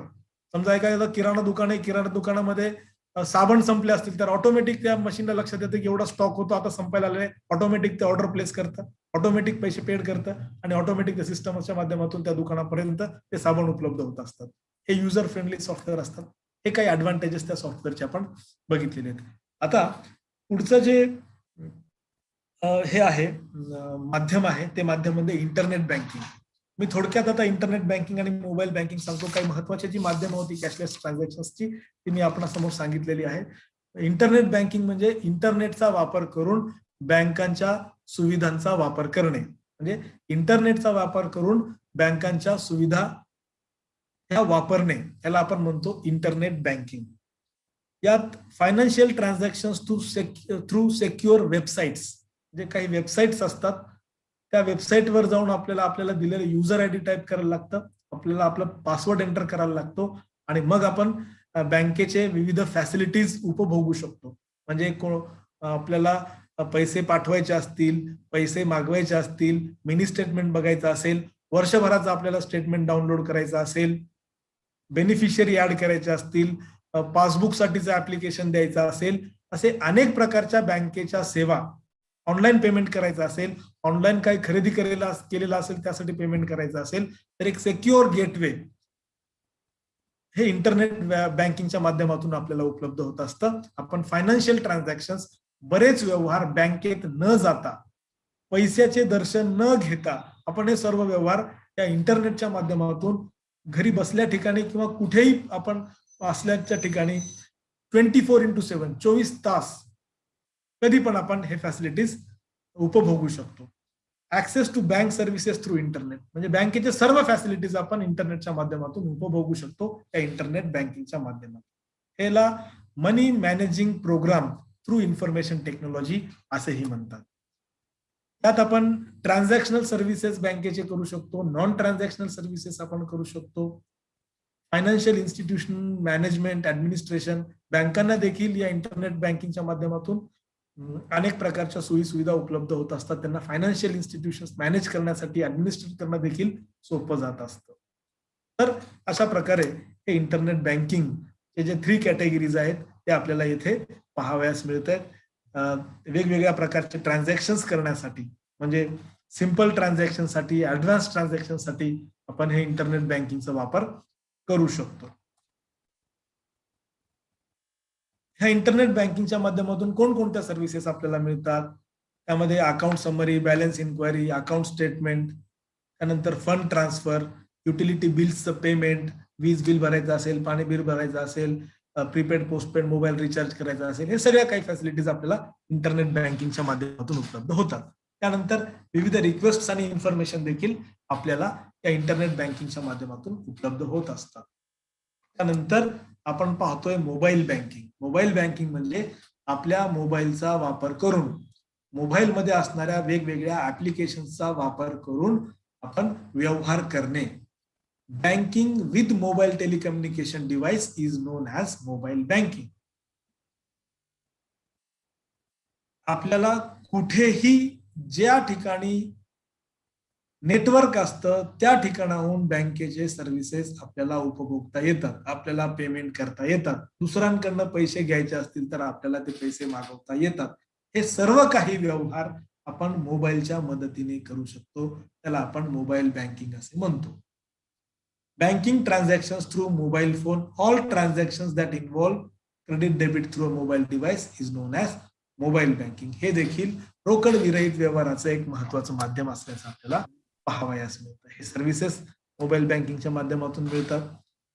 समजा एखादा किराणा दुकान आहे, किराणा दुकानामध्ये साबण संपले असतील तर ऑटोमॅटिक त्या मशीनला लक्षात येतं की एवढा स्टॉक होतो, आता संपायला आलेला आहे. ऑटोमॅटिक ते ऑर्डर प्लेस करतं, ऑटोमॅटिक पैसे पेड करतं आणि ऑटोमॅटिक त्या सिस्टमच्या माध्यमातून त्या दुकानापर्यंत ते साबण उपलब्ध होत असतात. हे युजर फ्रेंडली सॉफ्टवेअर असतात. हे काही ऍडव्हान्टेजेस त्या सॉफ्टवेअरचे आपण बघितलेले आहेत. आता पुढचं जे हे आहे माध्यम आहे ते माध्यम म्हणजे इंटरनेट बँकिंग. मी थोडक्यात आता इंटरनेट बँकिंग आणि मोबाईल बँकिंग सांगतो. काही महत्वाची जी माध्यमं होती कॅशलेस ट्रान्झॅक्शन्सची ती मी आपणासमोर सांगितलेली आहे. इंटरनेट बँकिंग म्हणजे इंटरनेटचा वापर करून बँकांच्या सुविधांचा वापर करणे, म्हणजे इंटरनेटचा वापर करून बँकांच्या सुविधा ह्या वापरणे, याला आपण म्हणतो इंटरनेट बँकिंग. यात financial transaction through secure websites, जे काही वेबसाईट्स असतात त्या वेबसाईटवर जाऊन आपल्याला दिलेलं युजर आयडी टाईप करायला लागतं, आपल्याला आपला पासवर्ड एंटर करायला लागतो आणि मग आपण बँकेचे विविध फॅसिलिटीज उपभोगू शकतो. म्हणजे आपल्याला पैसे पाठवायचे असतील, पैसे मागवायचे असतील, मिनी स्टेटमेंट बघायचं असेल, वर्षभराचं आपल्याला स्टेटमेंट डाउनलोड करायचं असेल, बेनिफिशियरी ऍड करायचे असतील, पासबुक साठीचं ऍप्लिकेशन द्यायचं असेल, असे अनेक प्रकारच्या बँकेच्या सेवा, ऑनलाईन पेमेंट करायचं असेल, ऑनलाईन काही खरेदी केलेला असेल त्यासाठी पेमेंट करायचं असेल, तर एक सेक्युअर गेटवे हे इंटरनेट बँकिंगच्या माध्यमातून आपल्याला उपलब्ध होत असतं. आपण फायनान्शियल ट्रान्झॅक्शन्स, बरेच व्यवहार बँकेत न जाता, पैशाचे दर्शन न घेता आपण हे सर्व व्यवहार या इंटरनेटच्या माध्यमातून घरी बसल्या ठिकाणी किंवा कुठेही आपण असल्याच्या ठिकाणी 24x7 24 तास कधी पण आपण हे फॅसिलिटीज उपभोगू शकतो. Access to bank services through internet, म्हणजे बँकेचे सर्व फॅसिलिटीज आपण इंटरनेटच्या माध्यमातून उपभोगू शकतो या इंटरनेट बँकिंगच्या माध्यमातून. याला money managing program through information technology असेही म्हणतात. त्यात आपण ट्रान्झॅक्शनल सर्व्हिसेस बँकेचे करू शकतो, नॉन ट्रान्झॅक्शनल सर्व्हिसेस आपण करू शकतो, फायनान्शियल इन्स्टिट्यूशन मॅनेजमेंट ऍडमिनिस्ट्रेशन, बँकांना देखील या इंटरनेट बँकिंगच्या माध्यमातून अनेक प्रकारच्या सोयी सुविधा उपलब्ध होत असतात. त्यांना फायनान्शियल इन्स्टिट्यूशन मॅनेज करण्यासाठी, ऍडमिनिस्ट्रेट करणं देखील सोपं जात असतं. तर अशा प्रकारे हे इंटरनेट बँकिंग जे 3 कॅटेगरीज आहेत ते आपल्याला इथे पाहावयास मिळत आहेत. वेगवेगळ्या प्रकारचे ट्रान्झॅक्शन्स करण्यासाठी, म्हणजे सिंपल ट्रान्झॅक्शनसाठी, ऍडव्हान्स ट्रान्झॅक्शनसाठी आपण हे इंटरनेट बँकिंगचा वापर करू शकतो. ह्या इंटरनेट बँकिंगच्या माध्यमातून कोणकोणत्या सर्व्हिसेस आपल्याला मिळतात? त्यामध्ये account summary, balance inquiry, account statement, त्यानंतर फंड ट्रान्सफर, युटिलिटी बिल्सचं पेमेंट, वीज बिल भरायचं असेल, पाणी बिल भरायचं असेल, प्रीपेड पोस्टपेड मोबाईल रिचार्ज करायचा असेल, हे सगळ्या काही फॅसिलिटीज आपल्याला इंटरनेट बँकिंगच्या माध्यमातून उपलब्ध होतात. त्यानंतर विविध रिक्वेस्ट आणि इन्फॉर्मेशन देखील आपल्याला या इंटरनेट बँकिंगच्या माध्यमातून उपलब्ध होत असतात. त्यानंतर आपण पाहतोय मोबाईल बँकिंग. मोबाईल बँकिंग म्हणजे आपल्या मोबाईलचा वापर करून, मोबाईलमध्ये असणाऱ्या वेगवेगळ्या ऍप्लिकेशनचा वापर करून आपण व्यवहार करणे. Banking with mobile telecommunication device is non as mobile banking. आपल्याला कुठेही ज्या ठिकाणी नेटवर्क असतं त्या ठिकाणाहून बँकेचे सर्व्हिसेस आपल्याला उपभोगता येतात, आपल्याला पेमेंट करता येतात, दुसऱ्यांकडनं पैसे घ्यायचे असतील तर आपल्याला ते पैसे मागवता येतात. हे सर्व काही व्यवहार आपण मोबाईलच्या मदतीने करू शकतो. त्याला आपण मोबाईल बँकिंग असे म्हणतो. Banking transactions through mobile phone, all transactions that involve credit debit through a mobile device is non as mobile banking. हे देखील रोकड विरहित व्यवहाराचं एक महत्वाचं माध्यम असल्याचं आपल्याला पाहावयास मिळतं. हे सर्व्हिसेस मोबाईल बँकिंगच्या माध्यमातून मिळतात.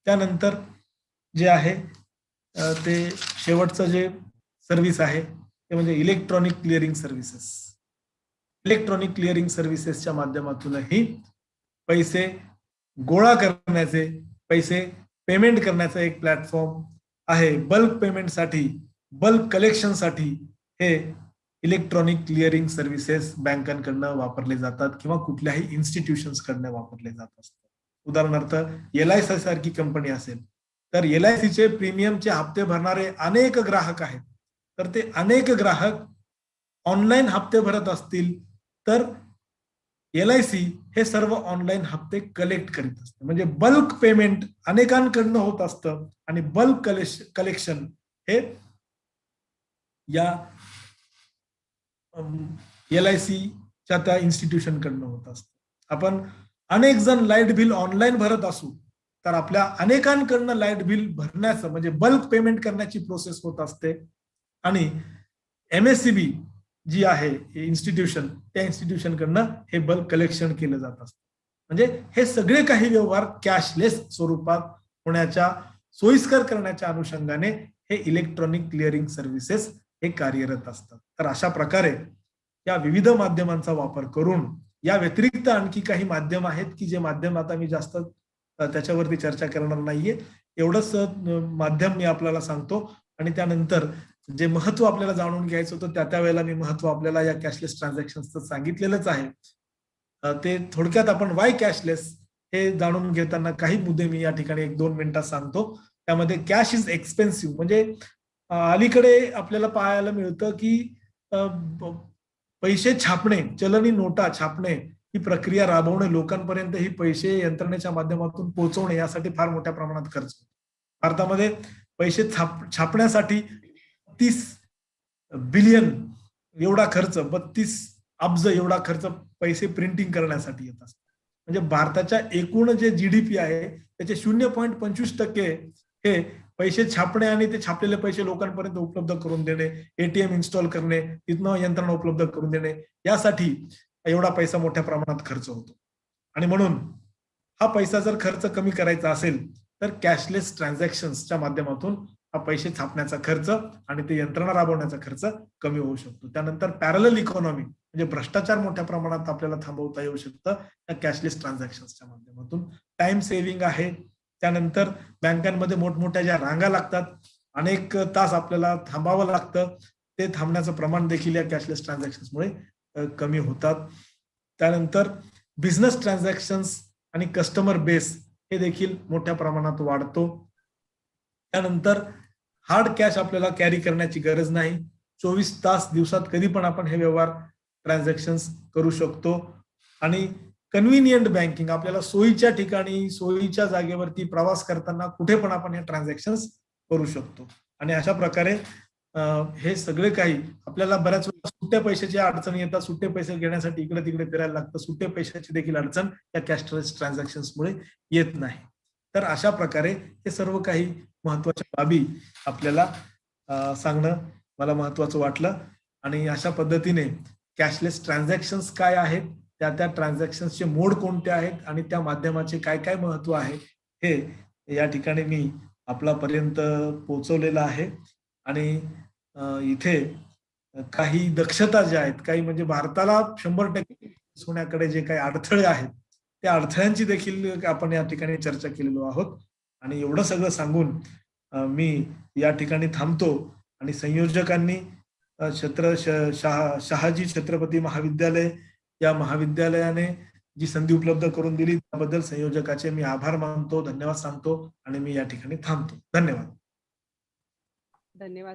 त्यानंतर जे आहे ते शेवटचं जे सर्व्हिस आहे ते म्हणजे electronic clearing services. Electronic clearing सर्व्हिसेसच्या माध्यमातूनही पैसे गोळा करण्याचे, पैसे पेमेंट करण्याचा एक प्लॅटफॉर्म आहे. बल्क पेमेंटसाठी, बल्क कलेक्शनसाठी हे इलेक्ट्रॉनिक क्लिअरिंग सर्व्हिसेस बँकांकडनं वापरले जातात किंवा कुठल्याही इन्स्टिट्यूशन्स कडनं वापरले जात असतात. उदाहरणार्थ LIC सारखी कंपनी असेल तर LICचे प्रीमियमचे हप्ते भरणारे अनेक ग्राहक आहेत. तर ते अनेक ग्राहक ऑनलाईन हप्ते भरत असतील तर LIC हे सर्व ऑनलाईन हप्ते कलेक्ट करीत असते. म्हणजे बल्क पेमेंट अनेकांकडनं होत असतं आणि बल्क कलेक्शन हे या LICच्या त्या इन्स्टिट्यूशन कडनं होत असतं. आपण अनेक जण लाईट बिल ऑनलाईन भरत असू तर आपल्या अनेकांकडनं लाईट बिल भरण्याचं म्हणजे बल्क पेमेंट करण्याची प्रोसेस होत असते आणि MSCB जी आहे इन्स्टिट्यूशन, त्या इन्स्टिट्यूशन कडनं हे बल्क कलेक्शन केलं जात असतं. म्हणजे हे सगळे काही व्यवहार कॅशलेस स्वरूपात होण्याच्या सोयीस्कर करण्याच्या अनुषंगाने हे इलेक्ट्रॉनिक क्लिअरिंग सर्व्हिसेस हे कार्यरत असतात. तर अशा प्रकारे या विविध माध्यमांचा वापर करून, या व्यतिरिक्त आणखी काही माध्यम आहेत की जे माध्यम आता मी जास्त त्याच्यावरती चर्चा करणार नाहीये. एवढंच माध्यम मी आपल्याला सांगतो आणि त्यानंतर जे महत्व आपल्याला जाणून घ्यायचं होतं त्या वेळेला मी महत्व आपल्याला या कॅशलेस ट्रान्झॅक्शनचं सांगितलेलंच आहे. ते थोडक्यात आपण वाय कॅशलेस हे जाणून घेताना काही मुद्दे मी या ठिकाणी 1-2 मिनिटात सांगतो. त्यामध्ये कॅश इज एक्सपेन्सिव्ह म्हणजे अलीकडे आपल्याला पाहायला मिळतं की पैसे छापणे, चलनी नोटा छापणे ही प्रक्रिया राबवणे, लोकांपर्यंत ही पैसे यंत्रणेच्या माध्यमातून पोहोचवणे यासाठी फार मोठ्या प्रमाणात खर्च होतो. भारतामध्ये पैसे छापण्यासाठी 30 बिलियन एवढा खर्च, 32 अब्ज एवढा खर्च पैसे प्रिंटिंग करण्यासाठी येत असतात. म्हणजे भारताच्या एकूण जे जीडीपी आहे त्याचे 0.25% हे पैसे छापणे आणि ते छापलेले पैसे लोकांपर्यंत उपलब्ध करून देणे, एटीएम इन्स्टॉल करणे, तिथनं यंत्रणा उपलब्ध करून देणे, यासाठी एवढा पैसा मोठ्या प्रमाणात खर्च होतो. आणि म्हणून हा पैसा जर खर्च कमी करायचा असेल तर कॅशलेस ट्रान्झॅक्शन्सच्या माध्यमातून हा पैसे छापण्याचा खर्च आणि ते यंत्रणा राबवण्याचा खर्च कमी होऊ शकतो. त्यानंतर पॅरलल इकॉनॉमी म्हणजे भ्रष्टाचार मोठ्या प्रमाणात आपल्याला थांबवता येऊ शकतं या कॅशलेस ट्रान्झॅक्शन्सच्या माध्यमातून. टाइम सेव्हिंग आहे. त्यानंतर बँकांमध्ये मोठमोठ्या ज्या रांगा लागतात, अनेक तास आपल्याला थांबावं लागतं, ते थांबण्याचं प्रमाण देखील या कॅशलेस ट्रान्झॅक्शन्समुळे कमी होतात. त्यानंतर बिझनेस ट्रान्झॅक्शन्स आणि कस्टमर बेस हे देखील मोठ्या प्रमाणात वाढतो. त्यानंतर हार्ड कॅश आपल्याला कॅरी करण्याची गरज नाही. 24 तास दिवसात कधी पण आपण हे व्यवहार ट्रान्झॅक्शन्स करू शकतो. आणि कन्व्हिनियंट बँकिंग आपल्याला सोयीच्या ठिकाणी, सोयीच्या जागेवरती प्रवास करताना कुठे पण आपण हे ट्रान्झॅक्शन्स करू शकतो. आणि अशा प्रकारे हे सगळे काही आपल्याला बऱ्याच वेळा सुट्ट्या पैशाची अडचणी येतात. सुट्टे पैसे घेण्यासाठी इकडे तिकडे फिरायला लागतं. सुट्टे पैशाची देखील अडचण या कॅशलेस ट्रान्झॅक्शन्समुळे येत नाही. तर अशा प्रकारे हे सर्व काही महत्वाच्या बाबी आपल्याला सांगणं मला महत्वाचं वाटलं. आणि अशा पद्धतीने कॅशलेस ट्रान्झॅक्शन्स काय आहेत, त्या ट्रान्झॅक्शन्सचे मोड कोणते आहेत आणि त्या माध्यमाचे काय काय महत्व आहे हे या ठिकाणी मी आपल्यापर्यंत पोहोचवलेलं आहे. आणि इथे काही दक्षता ज्या आहेत, काही म्हणजे भारताला 100% होण्याकडे जे काही अडथळे आहेत त्या अडथळ्यांची देखील आपण या ठिकाणी चर्चा केलेलो आहोत. आणि एवढं सगळं सांगून मी या ठिकाणी थांबतो. आणि संयोजकांनी शहाजी छत्रपती महाविद्यालय या महाविद्यालयाने जी संधी उपलब्ध करून दिली त्याबद्दल संयोजकाचे मी आभार मानतो, धन्यवाद सांगतो आणि मी या ठिकाणी थांबतो. धन्यवाद. धन्यवाद.